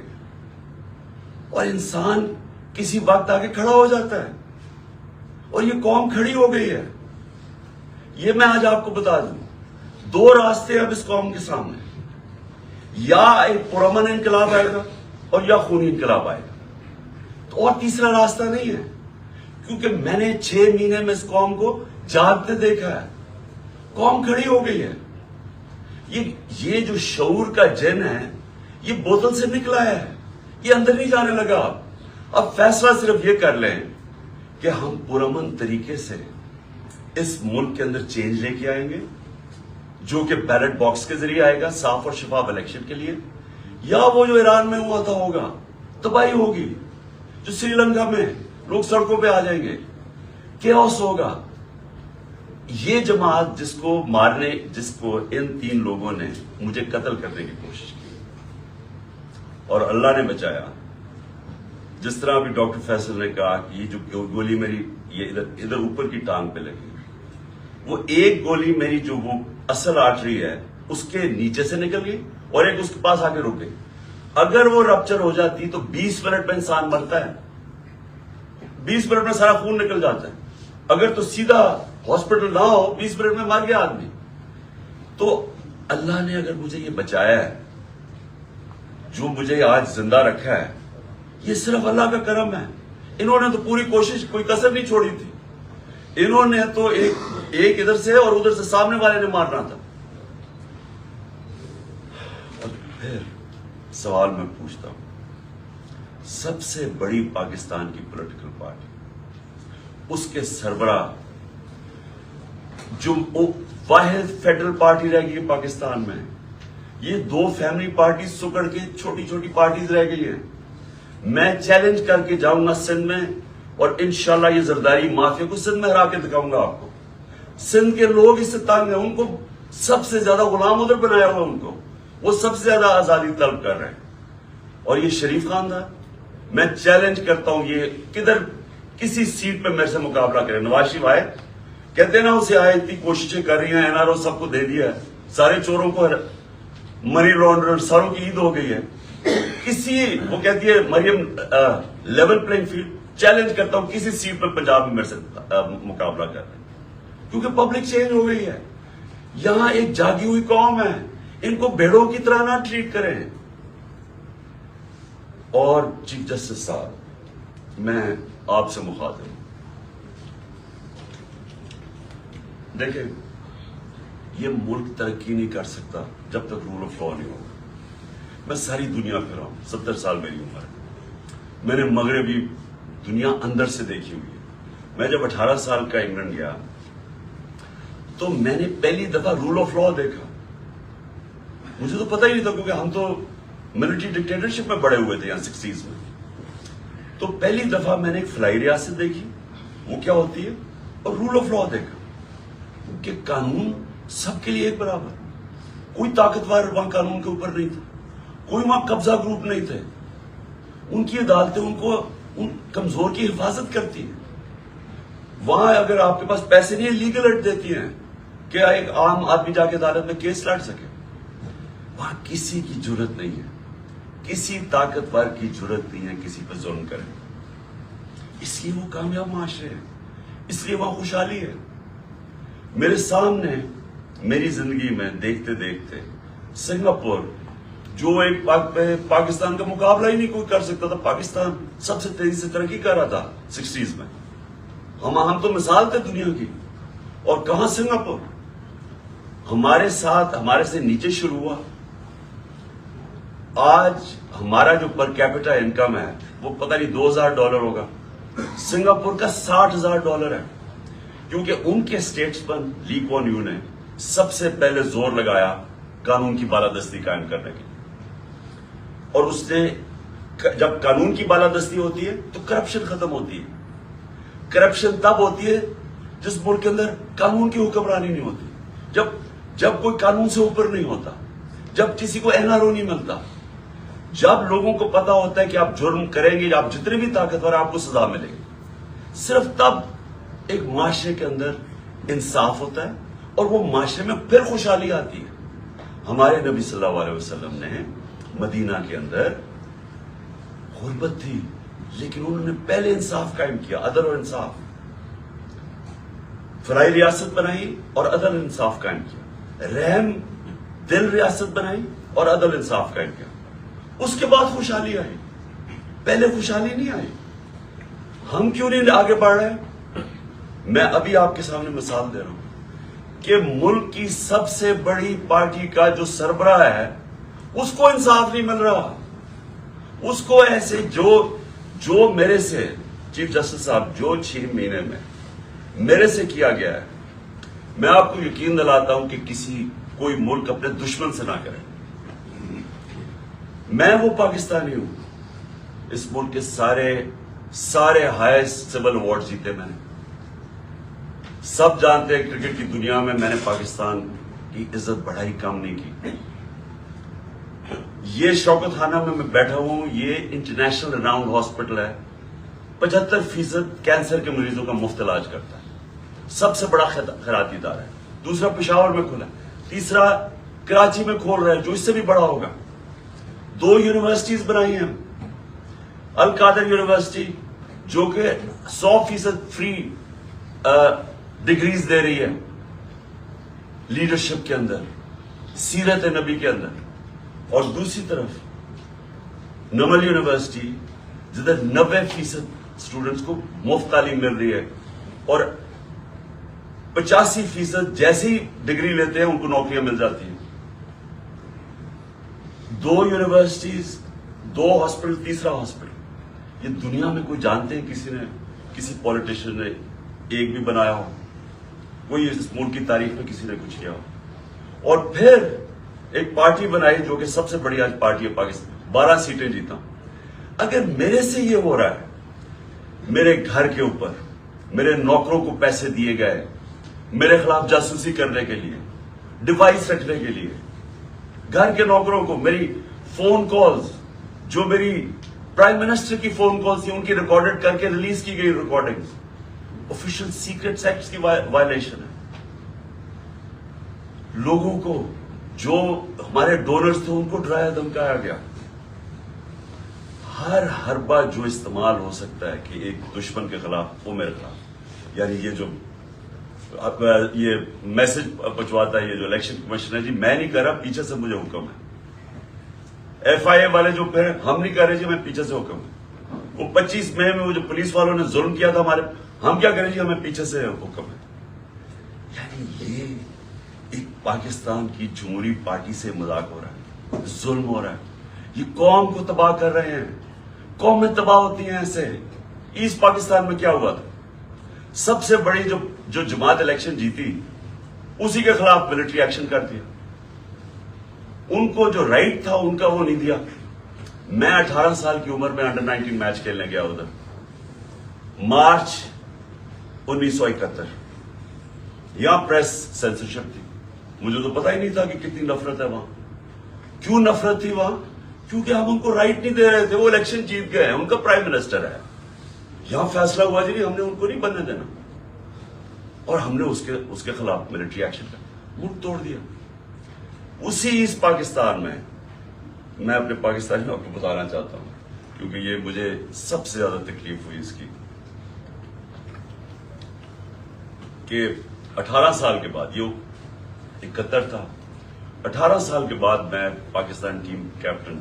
A: اور انسان کسی وقت آگے کھڑا ہو جاتا ہے, اور یہ قوم کھڑی ہو گئی ہے. یہ میں آج آپ کو بتا دوں, 2 راستے اب اس قوم کے سامنے, یا ایک پرامن انقلاب آئے گا اور یا خونی انقلاب آئے گا, تو اور تیسرا راستہ نہیں ہے. کیونکہ میں نے 6 مہینے میں اس قوم کو جاگتے دیکھا ہے, قوم کھڑی ہو گئی ہے. یہ جو شعور کا جن ہے یہ بوتل سے نکلا ہے, یہ اندر نہیں جانے لگا. اب فیصلہ صرف یہ کر لیں کہ ہم پرامن طریقے سے اس ملک کے اندر چینج لے کے آئیں گے, جو کہ بیلٹ باکس کے ذریعے آئے گا, صاف اور شفاف الیکشن کے لیے, یا وہ جو ایران میں ہوا تھا ہوگا, تباہی ہوگی, جو سری لنکا میں لوگ سڑکوں پہ آ جائیں گے, کیوس ہوگا. یہ جماعت جس کو ان 3 لوگوں نے مجھے قتل کرنے کی کوشش کی اور اللہ نے بچایا, جس طرح ابھی ڈاکٹر فیصل نے کہا کہ یہ جو گولی میری یہ ادھر اوپر کی ٹانگ پہ لگی, وہ ایک گولی میری جو وہ اصل آرٹری ہے اس کے نیچے سے نکل گئی اور ایک اس کے پاس آ کے رک گئی. اگر وہ رپچر ہو جاتی تو 20 منٹ میں انسان مرتا ہے, 20 منٹ میں سارا خون نکل جاتا ہے. اگر تو سیدھا ہاسپٹل نہ ہو 20 منٹ میں مر گیا آدمی. تو اللہ نے اگر مجھے یہ بچایا ہے, جو مجھے آج زندہ رکھا ہے, یہ صرف اللہ کا کرم ہے. انہوں نے تو پوری کوشش, کوئی کسر نہیں چھوڑی تھی. انہوں نے تو ایک ادھر سے اور ادھر سے سامنے والے نے مارنا تھا. اور پھر سوال میں پوچھتا ہوں, سب سے بڑی پاکستان کی پولیٹیکل پارٹی, اس کے سربراہ جو واحد فیڈرل پارٹی رہ گئی ہے پاکستان میں, یہ 2 فیملی پارٹی سکڑ کے چھوٹی چھوٹی پارٹیز رہ گئی ہیں. میں چیلنج کر کے جاؤں گا سندھ میں, اور انشاءاللہ یہ زرداری مافیا کو سندھ میں ہرا کے دکھاؤں گا آپ کو. سندھ کے لوگ اس سے تنگ ہیں, ان کو سب سے زیادہ غلام ادھر بنایا ہوا, ان کو وہ سب سے زیادہ آزادی طلب کر رہے ہیں. اور یہ شریف خاندان, میں چیلنج کرتا ہوں, یہ کدھر کسی سیٹ پہ میرے سے مقابلہ کرے. نواز شریف آئے, کہتے ہیں نا اسے آئے, اتنی کوششیں کر رہی ہیں, NRO سب کو دے دیا ہے, سارے چوروں کو منی لانڈرر ساروں کی عید ہو گئی ہے. وہ کہتی ہے مریم لیول پلینگ فیلڈ. چیلنج کرتا ہوں کسی سیٹ پہ پنجاب میں میرے سے مقابلہ کر رہے ہیں. کیونکہ پبلک چینج ہو گئی ہے. یہاں ایک جاگی ہوئی قوم ہے, ان کو بھیڑوں کی طرح نہ ٹریٹ کریں. اور چیف جسٹس صاحب, میں آپ سے مخاطب ہوں. دیکھیں, یہ ملک ترقی نہیں کر سکتا جب تک رول آف لا نہیں ہوگا. میں ساری دنیا پھرا ہوں, 70 سال میری عمر ہے. میں نے مغربی دنیا اندر سے دیکھی ہوئی ہے. میں جب 18 سال کا انگلینڈ گیا تو میں نے پہلی دفعہ رول آف لا دیکھا. مجھے تو پتہ ہی نہیں تھا, کیونکہ ہم تو ملٹری ڈکٹیٹرشپ میں بڑے ہوئے تھے یہاں 60s میں. تو پہلی دفعہ میں نے ایک فلائی ریاست دیکھی, وہ کیا ہوتی ہے, اور رول آف لا دیکھا کہ قانون سب کے لیے ایک برابر. کوئی طاقتور وہاں قانون کے اوپر نہیں تھا, کوئی وہاں قبضہ گروپ نہیں تھے. ان کی عدالتیں ان کو ان کمزور کی حفاظت کرتی ہیں. وہاں اگر آپ کے پاس پیسے نہیں, لیگل ایڈ دیتی ہیں کہ ایک عام آدمی جا کے عدالت میں کیس لڑ سکے. وہاں کسی کی جرت نہیں ہے, کسی طاقتور کی جرت نہیں ہے کسی پہ ظلم کرے. اس لیے وہ کامیاب معاشرے ہیں, اس لیے وہاں خوشحالی ہے. میرے سامنے میری زندگی میں دیکھتے دیکھتے سنگاپور, جو ایک پاکستان کا مقابلہ ہی نہیں کوئی کر سکتا تھا, پاکستان سب سے تیزی سے ترقی کر رہا تھا 60s میں. ہم تو مثال تھے دنیا کی. اور کہاں سنگاپور ہمارے ساتھ, ہمارے سے نیچے شروع ہوا. آج ہمارا جو پر کیپٹا انکم ہے وہ پتہ نہیں $2,000 ہوگا, سنگاپور کا $60,000 ہے. کیونکہ ان کے اسٹیٹس پر لی کوان یو نے سب سے پہلے زور لگایا قانون کی بالادستی قائم کرنے کے لیے. اور اس نے, جب قانون کی بالادستی ہوتی ہے تو کرپشن ختم ہوتی ہے. کرپشن تب ہوتی ہے جس ملک کے اندر قانون کی حکمرانی نہیں ہوتی, جب کوئی قانون سے اوپر نہیں ہوتا, جب کسی کو این آر او نہیں ملتا, جب لوگوں کو پتا ہوتا ہے کہ آپ جرم کریں گے, آپ جتنے بھی طاقتور ہیں آپ کو سزا ملے گی. صرف تب ایک معاشرے کے اندر انصاف ہوتا ہے اور وہ معاشرے میں پھر خوشحالی آتی ہے. ہمارے نبی صلی اللہ علیہ وسلم نے مدینہ کے اندر غربت تھی, لیکن انہوں نے پہلے انصاف قائم کیا, عدل اور انصاف. فلائی ریاست بنائی اور عدل انصاف قائم کیا. رحم دل ریاست بنائی اور عدل انصاف قائم کیا. اس کے بعد خوشحالی آئی, پہلے خوشحالی نہیں آئی. ہم کیوں نہیں آگے بڑھ رہے؟ میں ابھی آپ کے سامنے مثال دے رہا ہوں کہ ملک کی سب سے بڑی پارٹی کا جو سربراہ ہے اس کو انصاف نہیں مل رہا. اس کو ایسے جو میرے سے چیف جسٹس صاحب جو 6 مہینے میں میرے سے کیا گیا ہے, میں آپ کو یقین دلاتا ہوں کہ کوئی ملک اپنے دشمن سے نہ کرے. میں وہ پاکستانی ہوں, اس ملک کے سارے ہائیسٹ سول ایوارڈ جیتے میں نے. سب جانتے ہیں کرکٹ کی دنیا میں نے پاکستان کی عزت بڑھائی, کم نہیں کی. یہ شوکت خانہ میں بیٹھا ہوں, یہ انٹرنیشنل رناؤنڈ ہاسپٹل ہے. 75% کینسر کے مریضوں کا مفت علاج کرتا ہے. سب سے بڑا خیراتی ادارہ ہے. دوسرا پشاور میں کھلا ہے, تیسرا کراچی میں کھول رہا ہے جو اس سے بھی بڑا ہوگا. 2 یونیورسٹیز بنائی ہیں. القادر یونیورسٹی جو کہ 100% فری ڈگریز دے رہی ہے لیڈرشپ کے اندر, سیرت نبی کے اندر. اور دوسری طرف نمل یونیورسٹی جدھر 90% اسٹوڈنٹس کو مفت تعلیم مل رہی ہے اور 85% جیسی ڈگری لیتے ہیں ان کو نوکریاں مل جاتی ہیں. 2 یونیورسٹیز, 2 ہاسپٹل, تیسرا ہاسپٹل. یہ دنیا میں کوئی جانتے ہیں کسی پولیٹیشین نے ایک بھی بنایا ہو؟ کوئی اس ملک کی تاریخ میں کسی نے کچھ کیا ہو؟ اور پھر ایک پارٹی بنائی جو کہ سب سے بڑی آج پارٹی ہے پاکستان, 12 سیٹیں جیتا. اگر میرے سے یہ ہو رہا ہے, میرے گھر کے اوپر میرے نوکروں کو پیسے دیے گئے میرے خلاف جاسوسی کرنے کے لیے, ڈیوائس رکھنے کے لیے, گھر کے نوکروں کو میری فون کالز, جو میری پرائم منسٹر کی فون کالز تھی ان کی ریکارڈڈ کر کے ریلیز کی گئی ریکارڈنگ, آفیشیل سیکرٹس ایکٹ کی وائلیشن ہے. لوگوں کو جو ہمارے ڈونرز تھے ان کو ڈرایا دھمکایا گیا. ہر حربہ جو استعمال ہو سکتا ہے کہ ایک دشمن کے خلاف وہ میرے خلاف, یعنی یہ جو یہ میسج پہنچواتا ہے یہ جو الیکشن کمیشن ہے، جی میں نہیں کر رہا، پیچھے سے مجھے حکم ہے. ایف آئی اے والے جو پھر ہم نہیں کر رہے جی، ہمیں پیچھے سے حکم ہے. وہ 25 مئی میں وہ جو پولیس والوں نے ظلم کیا تھا ہمارے، ہم کیا کریں جی، ہمیں پیچھے سے حکم ہے. یعنی یہ ایک پاکستان کی جمہوری پارٹی سے مذاق ہو رہا ہے، ظلم ہو رہا ہے. یہ قوم کو تباہ کر رہے ہیں، قومیں تباہ ہوتی ہیں ایسے. ایسٹ پاکستان میں کیا ہوا تھا؟ سب سے بڑی جو جماعت الیکشن جیتی، اسی کے خلاف ملٹری ایکشن کر دیا. ان کو جو رائٹ تھا ان کا وہ نہیں دیا. میں 18 سال کی عمر میں انڈر 19 میچ کھیلنے گیا ادھر، مارچ 1971. یہاں پریس سینسرشپ تھی. مجھے تو پتا ہی نہیں تھا کہ کتنی نفرت ہے وہاں. کیوں نفرت تھی وہاں؟ کیونکہ ہم ان کو رائٹ نہیں دے رہے تھے. وہ الیکشن جیت گئے ہیں، ان کا پرائم منسٹر ہے. یہاں فیصلہ ہوا جی ہم نے ان کو نہیں بننے دینا، اور ہم نے اس کے خلاف ملٹری ایکشن کا ملک توڑ دیا. اسی ایسٹ پاکستان میں اپنے پاکستانیوں کو بتانا چاہتا ہوں، کیونکہ یہ مجھے سب سے زیادہ تکلیف ہوئی اس کی، کہ 18 سال کے بعد، یہ 71 تھا، 18 سال کے بعد میں پاکستان ٹیم کیپٹن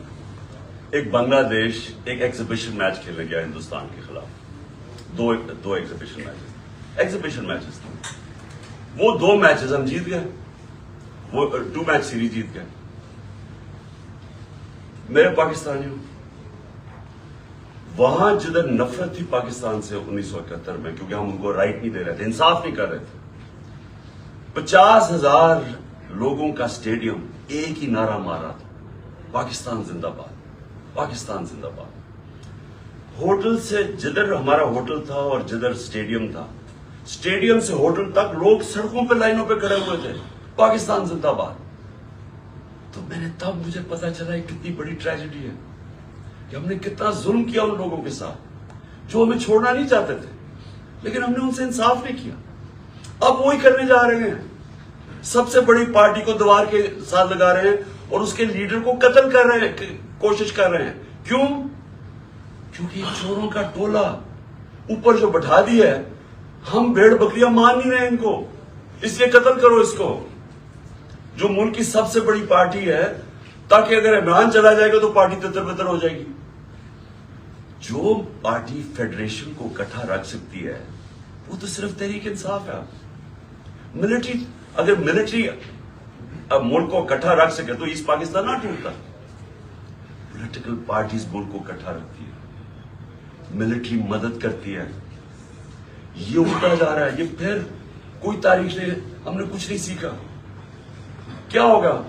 A: ایک بنگلہ دیش ایک ایگزیبیشن میچ کھیلنے گیا ہندوستان کے خلاف. دو ایگزیبیشن میچز تھے. وہ 2 میچز ہم جیت گئے، وہ 2 میچ سیریز جیت گئے. میرے پاکستانیوں، وہاں جدھر نفرت تھی پاکستان سے 1971 میں، کیونکہ ہم ان کو رائٹ نہیں دے رہے تھے، انصاف نہیں کر رہے تھے. 50,000 لوگوں کا اسٹیڈیم ایک ہی نعرہ مار رہا تھا، پاکستان زندہ باد، پاکستان زندہ باد. ہوٹل سے جدھر ہمارا ہوٹل تھا اور جدھر اسٹیڈیم تھا، اسٹیڈیم سے ہوٹل تک لوگ سڑکوں پہ لائنوں پہ کھڑے ہوئے تھے، پاکستان زندہ باد. تو میں نے تب مجھے پتا چلا یہ کتنی بڑی ٹریجڈی ہے، کہ ہم نے کتنا ظلم کیا ان لوگوں کے ساتھ جو ہمیں چھوڑنا نہیں چاہتے تھے، لیکن ہم نے ان سے انصاف نہیں کیا. اب وہی کرنے جا رہے ہیں. سب سے بڑی پارٹی کو دیوار کے ساتھ لگا رہے ہیں اور اس کے لیڈر کو قتل کر رہے ہیں، کوشش کر رہے ہیں. کیوں؟ کیونکہ چوروں کا ٹولہ اوپر جو بٹھا دی ہے، ہم بھیڑ بکریاں مان نہیں رہے ان کو، اس لیے قتل کرو اس کو، جو ملک کی سب سے بڑی پارٹی ہے، تاکہ اگر عمران چلا جائے گا تو پارٹی تتر بتر ہو جائے گی. جو پارٹی فیڈریشن کو اکٹھا رکھ سکتی ہے وہ تو صرف تحریک انصاف ہے. اگر ملٹری ملک کو اکٹھا رکھ سکے تو ایسٹ پاکستان نہ ٹوٹتا. پولیٹیکل پارٹیز ملک کو اکٹھا رکھتی ہے، ملٹری مدد کرتی ہے. یہ اٹھا جا رہا ہے. یہ پھر کوئی تاریخ نہیں، ہم نے کچھ نہیں سیکھا. کیا ہوگا؟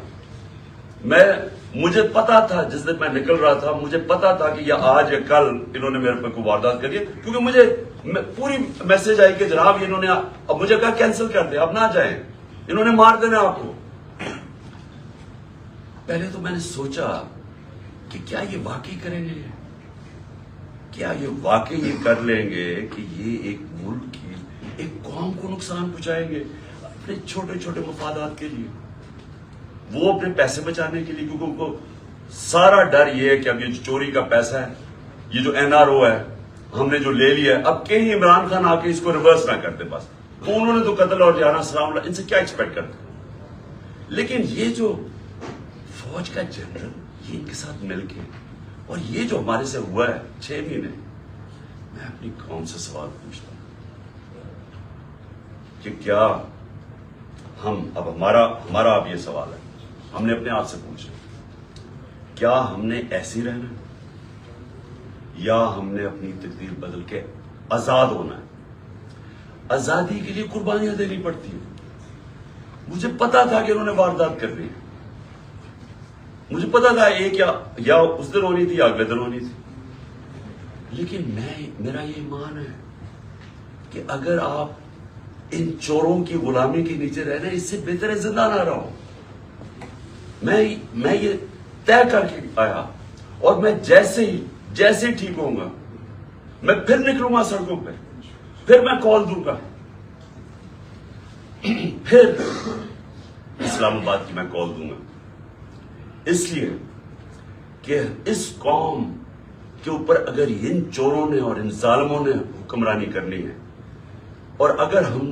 A: مجھے پتا تھا جس دن میں نکل رہا تھا، مجھے پتا تھا کہ یا آج یا کل انہوں نے میرے پہ کوئی واردات کری ہے، کیونکہ مجھے پوری میسج آئی کہ جناب انہوں نے اب مجھے کہا کینسل کر دیں، اب نہ جائیں، انہوں نے مار دینا آپ کو. پہلے تو میں نے سوچا کہ کیا یہ واقعی کریں گے، کیا یہ واقعی یہ کر لیں گے کہ یہ ایک ملک کی ایک قوم کو نقصان پہنچائیں گے اپنے چھوٹے چھوٹے مفادات کے لیے، وہ اپنے پیسے بچانے کے لیے. کیونکہ ان کو سارا ڈر یہ ہے کہ اب یہ جو چوری کا پیسہ ہے، یہ جو NRO ہے ہم نے جو لے لیا ہے، اب کہیں عمران خان آ کے اس کو ریورس نہ کرتے. بس تو انہوں نے تو قتل اور جانا سلام اللہ، ان سے کیا ایکسپیکٹ کرتے. لیکن یہ جو فوج کا جنرل، یہ ان کے ساتھ مل کے، اور یہ جو ہمارے سے ہوا ہے 6 مہینے، میں اپنی قوم سے سوال پوچھتا ہوں کہ کیا ہم اب ہمارا اب یہ سوال ہے، ہم نے اپنے آپ سے پوچھا، کیا ہم نے ایسے ہی رہنا ہے یا ہم نے اپنی تقدیر بدل کے آزاد ہونا ہے؟ آزادی کے لیے قربانیاں دینی پڑتی ہیں. مجھے پتا تھا کہ انہوں نے واردات کرنی ہے، مجھے پتا تھا ایک یا اس دن ہونی تھی یا اگلے دن ہونی تھی. لیکن میرا یہ ایمان ہے کہ اگر آپ ان چوروں کی غلامی کے نیچے رہنا، اس سے بہتر ہے زندہ نہ رہو. میں یہ طے کر کے آیا، اور میں جیسے ہی ٹھیک ہوں گا میں پھر نکلوں گا سڑکوں پہ، پھر میں کال دوں گا، پھر اسلام آباد کی میں کال دوں گا. اس لیے کہ اس قوم کے اوپر اگر ان چوروں نے اور ان ظالموں نے حکمرانی کرنی ہے، اور اگر ہم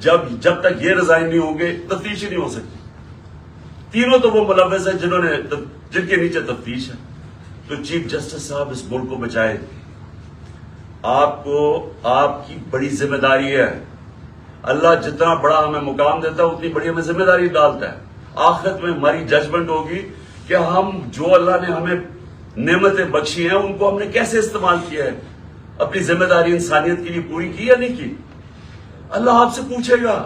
A: جب تک یہ ریزائن نہیں ہوں گے تفتیش ہی نہیں ہو سکتی. تینوں تو وہ ملوث ہیں جن کے نیچے تفتیش ہے. تو چیف جسٹس صاحب اس ملک کو بچائے. آپ کی بڑی ذمہ داری ہے. اللہ جتنا بڑا ہمیں مقام دیتا ہے اتنی بڑی ہمیں ذمہ داری ڈالتا ہے. آخرت میں ہماری ججمنٹ ہوگی کہ ہم جو اللہ نے ہمیں نعمتیں بخشی ہیں ان کو ہم نے کیسے استعمال کیا ہے, اپنی ذمہ داری انسانیت کے لیے پوری کی یا نہیں کی. اللہ آپ سے پوچھے گا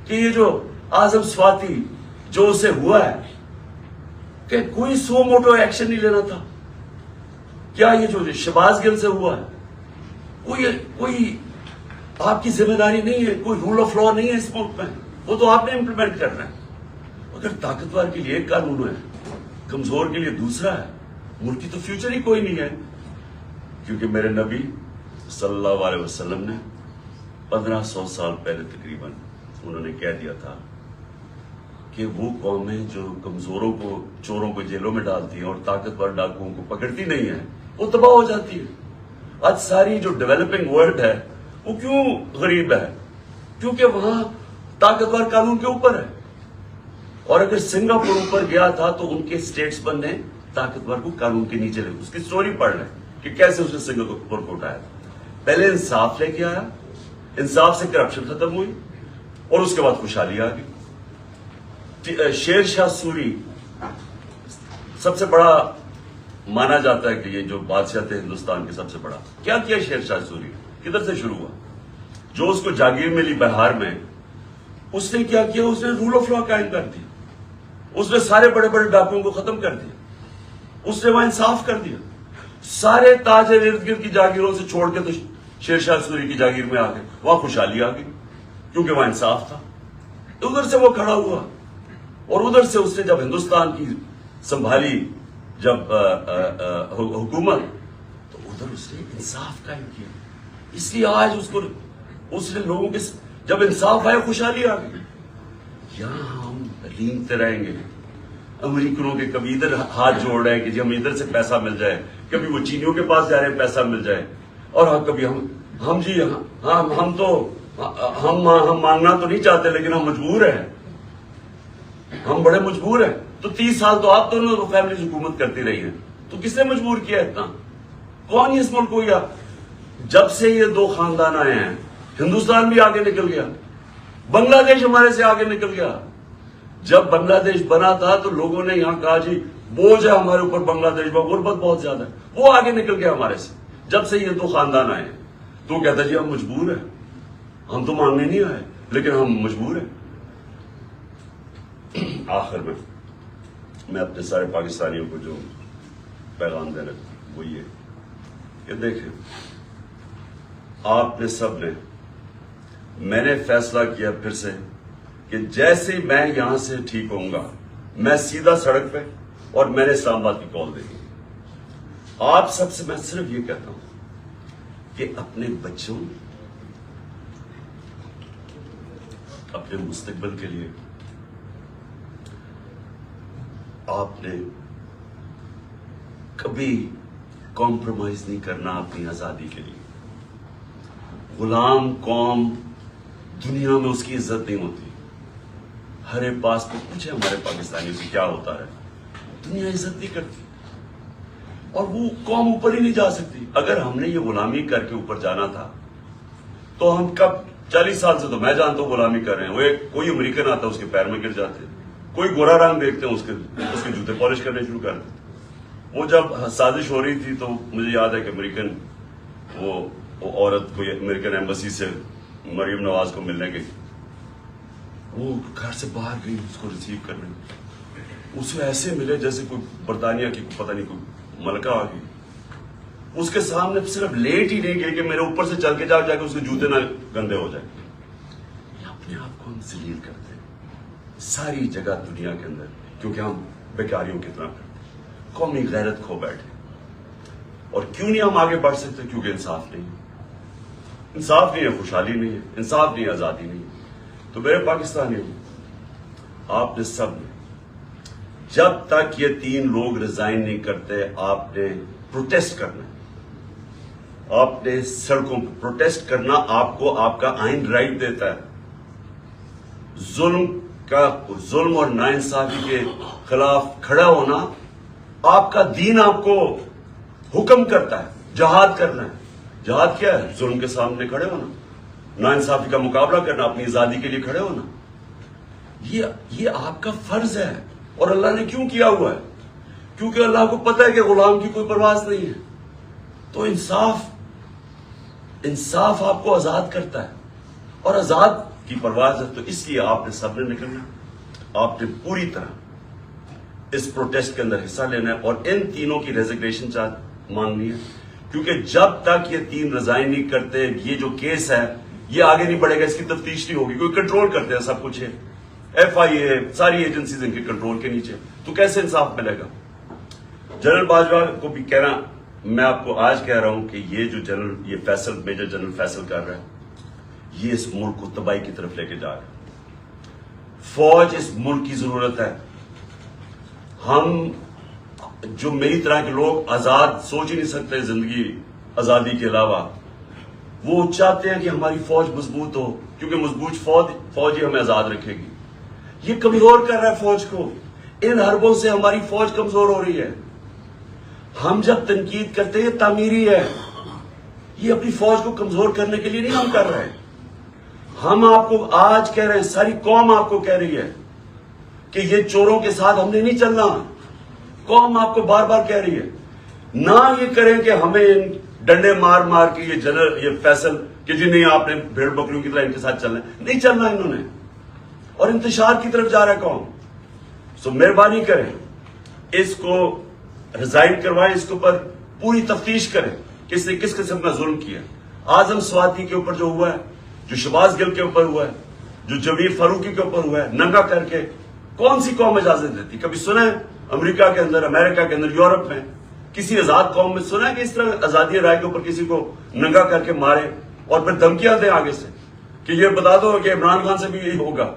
A: کہ یہ جو اعظم سواتی جو اسے ہوا ہے کہ کوئی سو موٹو ایکشن نہیں لینا تھا. کیا یہ جو شہباز گل سے ہوا ہے کوئی آپ کی ذمہ داری نہیں ہے؟ کوئی رول آف لا نہیں ہے اس ملک میں؟ وہ تو آپ نے امپلیمنٹ کرنا ہے. اگر طاقتور کے لیے ایک قانون ہے, کمزور کے لیے دوسرا ہے, ملک کی تو فیوچر ہی کوئی نہیں ہے. کیونکہ میرے نبی صلی اللہ علیہ وسلم نے 1500 سال پہلے تقریباً انہوں نے کہہ دیا تھا کہ وہ قومیں جو کمزوروں کو, چوروں کو جیلوں میں ڈالتی ہیں اور طاقتور ڈاکوؤں کو پکڑتی نہیں ہیں وہ تباہ ہو جاتی ہے. آج ساری جو ڈیولپنگ ورلڈ ہے وہ کیوں غریب ہے؟ کیونکہ وہاں طاقتور قانون کے اوپر ہے. اور اگر سنگاپور اوپر گیا تھا تو ان کے سٹیٹس مین نے طاقتور کو قانون کے نیچے لے, اس کی سٹوری پڑھ لیں کہ کیسے اس نے سنگاپور کو اٹھایا. پہلے انصاف لے کے آیا, انصاف سے کرپشن ختم ہوئی اور اس کے بعد خوشحالی آ گئی. شیر شاہ سوری سب سے بڑا مانا جاتا ہے کہ یہ جو بادشاہ تھے ہندوستان کے سب سے بڑا. کیا کیا شیر شاہ سوری؟ کدھر سے شروع ہوا؟ جو اس کو جاگیر ملی بہار میں, اس نے کیا کیا؟ اس نے رول آف لا قائم کر دی. اس نے سارے بڑے بڑے ڈاکوؤں کو ختم کر دیا. اس نے وہاں انصاف کر دیا. سارے تاجر ارد گرد کی جاگیروں سے چھوڑ کے تو شیر شاہ سوری کی جاگیر میں آ گئے. وہاں خوشحالی آ گئی کیونکہ وہاں انصاف تھا. ادھر سے وہ کھڑا ہوا اور ادھر سے اس نے جب ہندوستان کی سنبھالی جب حکومت, تو ادھر اس نے انصاف قائم کیا. اس لیے آج اس نے لوگوں کے جب انصاف آیا خوشحالی آ گئی. یہاں ہم رینگتے رہیں گے امریکنوں کے, کبھی ادھر ہاتھ جوڑ رہے ہیں کہ جی ہم ادھر سے پیسہ مل جائے, کبھی وہ چینیوں کے پاس جا رہے ہیں پیسہ مل جائے, اور کبھی ہم مانگنا تو نہیں چاہتے لیکن ہم مجبور ہیں, ہم بڑے مجبور ہیں. تو 30 سال تو آپ دونوں فیملیز حکومت کرتی رہی ہیں, تو کس نے مجبور کیا اتنا؟ کون ہی اس ملک کو گیا؟ جب سے یہ دو خاندان آئے ہیں ہندوستان بھی آگے نکل گیا, بنگلہ دیش ہمارے سے آگے نکل گیا. جب بنگلہ دیش بنا تھا تو لوگوں نے یہاں کہا جی بوجھ ہے ہمارے اوپر بنگلہ دیش میں, غربت بہت زیادہ ہے. وہ آگے نکل گیا ہمارے سے. جب سے یہ دو خاندان آئے ہیں تو وہ کہتا جی ہم مجبور ہیں, ہم تو مانگنے نہیں آئے لیکن ہم مجبور ہیں. آخر میں اپنے سارے پاکستانیوں کو جو پیغام دینا وہ یہ کہ دیکھیں, آپ نے سب نے, میں نے فیصلہ کیا پھر سے کہ جیسے میں یہاں سے ٹھیک ہوں گا میں سیدھا سڑک پہ, اور میں نے اسلام آباد کی کال دے دی. آپ سب سے میں صرف یہ کہتا ہوں کہ اپنے بچوں, اپنے مستقبل کے لیے آپ نے کبھی کمپرومائز نہیں کرنا اپنی آزادی کے لیے. غلام قوم دنیا میں اس کی عزت نہیں ہوتی. ہر ایک پاس پہ پوچھے ہمارے پاکستانیوں سے کیا ہوتا ہے, دنیا عزت نہیں کرتی اور وہ قوم اوپر ہی نہیں جا سکتی. اگر ہم نے یہ غلامی کر کے اوپر جانا تھا تو ہم کب 40 سال سے تو میں جانتا ہوں غلامی کر رہے ہیں. وہ کوئی امریکن آتا ہے اس کے پیر میں گر جاتے, کوئی گورا رنگ دیکھتے ہیں اس کے جوتے پالش کرنے شروع کر دیتے. وہ جب سازش ہو رہی تھی تو مجھے یاد ہے کہ امریکن وہ عورت کوئی امریکن ایمبسی سے مریم نواز کو ملنے گئی, وہ گھر سے باہر گئی اس کو ریسیو کرنے. اسے ایسے ملے جیسے کوئی برطانیہ کی پتہ نہیں کوئی ملکہ آ گئی. اس کے سامنے صرف لیٹ ہی نہیں گئی کہ میرے اوپر سے چل کے جا کے اس کے جوتے نہ گندے ہو جائیں. اپنے آپ کو ہم ذلیل کرتے ہیں ساری جگہ دنیا کے اندر کیونکہ ہم بیکاریوں کی طرح کرتے ہیں, قومی غیرت کھو بیٹھے. اور کیوں نہیں ہم آگے بڑھ سکتے؟ کیونکہ انصاف نہیں ہے. انصاف نہیں ہے, خوشحالی نہیں ہے, انصاف نہیں ہے, آزادی نہیں ہے. تو میرے پاکستانیوں, آپ نے سب نے جب تک یہ 3 لوگ ریزائن نہیں کرتے آپ نے پروٹیسٹ کرنا ہے. آپ نے سڑکوں پہ پروٹیسٹ کرنا, آپ کو آپ کا آئین رائٹ دیتا ہے. ظلم اور ناانصافی کے خلاف کھڑا ہونا آپ کا دین آپ کو حکم کرتا ہے. جہاد کرنا ہے. جہاد کیا ہے؟ ظلم کے سامنے کھڑے ہونا, ناانصافی کا مقابلہ کرنا, اپنی آزادی کے لیے کھڑے ہونا. یہ آپ کا فرض ہے. اور اللہ نے کیوں کیا ہوا ہے؟ کیونکہ اللہ کو پتہ ہے کہ غلام کی کوئی پرواز نہیں ہے. تو انصاف آپ کو آزاد کرتا ہے, اور آزاد کی پرواز ہے. تو اس لیے آپ نے سب نے نکلنا, آپ نے پوری طرح اس پروٹیسٹ کے اندر حصہ لینا ہے, اور ان تینوں کی ریزگنیشن مانگنی ہے. کیونکہ جب تک یہ تین ریزائن نہیں کرتے, یہ جو کیس ہے یہ آگے نہیں بڑھے گا, اس کی تفتیش نہیں ہوگی. کوئی کنٹرول کرتے ہیں سب کچھ ہے, FIA ساری ایجنسیز ان کے کنٹرول کے نیچے, تو کیسے انصاف ملے گا؟ جنرل باجوہ کو بھی کہنا, میں آپ کو آج کہہ رہا ہوں کہ یہ فیصل, میجر جنرل فیصل کر رہا ہے, یہ اس ملک کو تباہی کی طرف لے کے جا رہا ہے. فوج اس ملک کی ضرورت ہے. ہم جو میری طرح کے لوگ آزاد سوچ ہی نہیں سکتے زندگی آزادی کے علاوہ, وہ چاہتے ہیں کہ ہماری فوج مضبوط ہو, کیونکہ مضبوط فوج ہی ہمیں آزاد رکھے گی. یہ کمزور کر رہا ہے فوج کو. ان حربوں سے ہماری فوج کمزور ہو رہی ہے. ہم جب تنقید کرتے ہیں تعمیری ہے, یہ اپنی فوج کو کمزور کرنے کے لیے نہیں ہم کر رہے. ہم آپ کو آج کہہ رہے ہیں, ساری قوم آپ کو کہہ رہی ہے کہ یہ چوروں کے ساتھ ہم نے نہیں چلنا. قوم آپ کو بار بار کہہ رہی ہے. نہ یہ کریں کہ ہمیں ڈنڈے مار مار کے یہ فیصل کہ جی نہیں آپ نے بھیڑ بکریوں کی طرح ان کے ساتھ چلنا ہے, نہیں چلنا انہوں نے, اور انتشار کی طرف جا رہا ہے قوم. سو مہربانی کریں, اس کو ریزائن کروائیں, اس کے اوپر پوری تفتیش کریں کس نے کس قسم کا ظلم کیا. اعظم سواتی کے اوپر جو ہوا ہے, جو شہباز گل کے اوپر ہوا ہے, جو جمیل فاروقی کے اوپر ہوا ہے, ننگا کر کے, کون سی قوم اجازت دیتی؟ کبھی سنا ہے امریکہ کے اندر, امریکہ کے اندر, یورپ میں کسی آزاد قوم میں سنا ہے کہ اس طرح آزادی رائے کے اوپر کسی کو ننگا کر کے مارے اور پھر دھمکیاں دیں آگے سے کہ یہ بتا دو کہ عمران خان سے بھی یہی ہوگا؟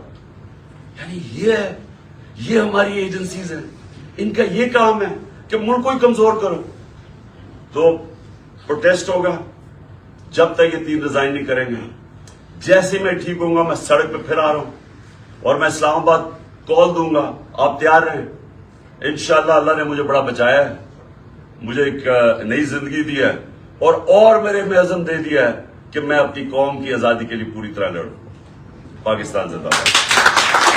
A: یعنی یہ ہماری ایجنسیز ہیں, ان کا یہ کام ہے کہ ملک کو ہی کمزور کرو. تو پروٹیسٹ ہوگا جب تک یہ تین ریزائن نہیں کریں گے. جیسے میں ٹھیک ہوں گا, میں سڑک پہ پھر آ رہا ہوں, اور میں اسلام آباد کال دوں گا, آپ تیار رہیں. انشاءاللہ اللہ نے مجھے بڑا بچایا ہے, مجھے ایک نئی زندگی دی ہے, اور میرے میں عزم دے دیا ہے کہ میں اپنی قوم کی آزادی کے لیے پوری طرح لڑوں. پاکستان زندہ باد.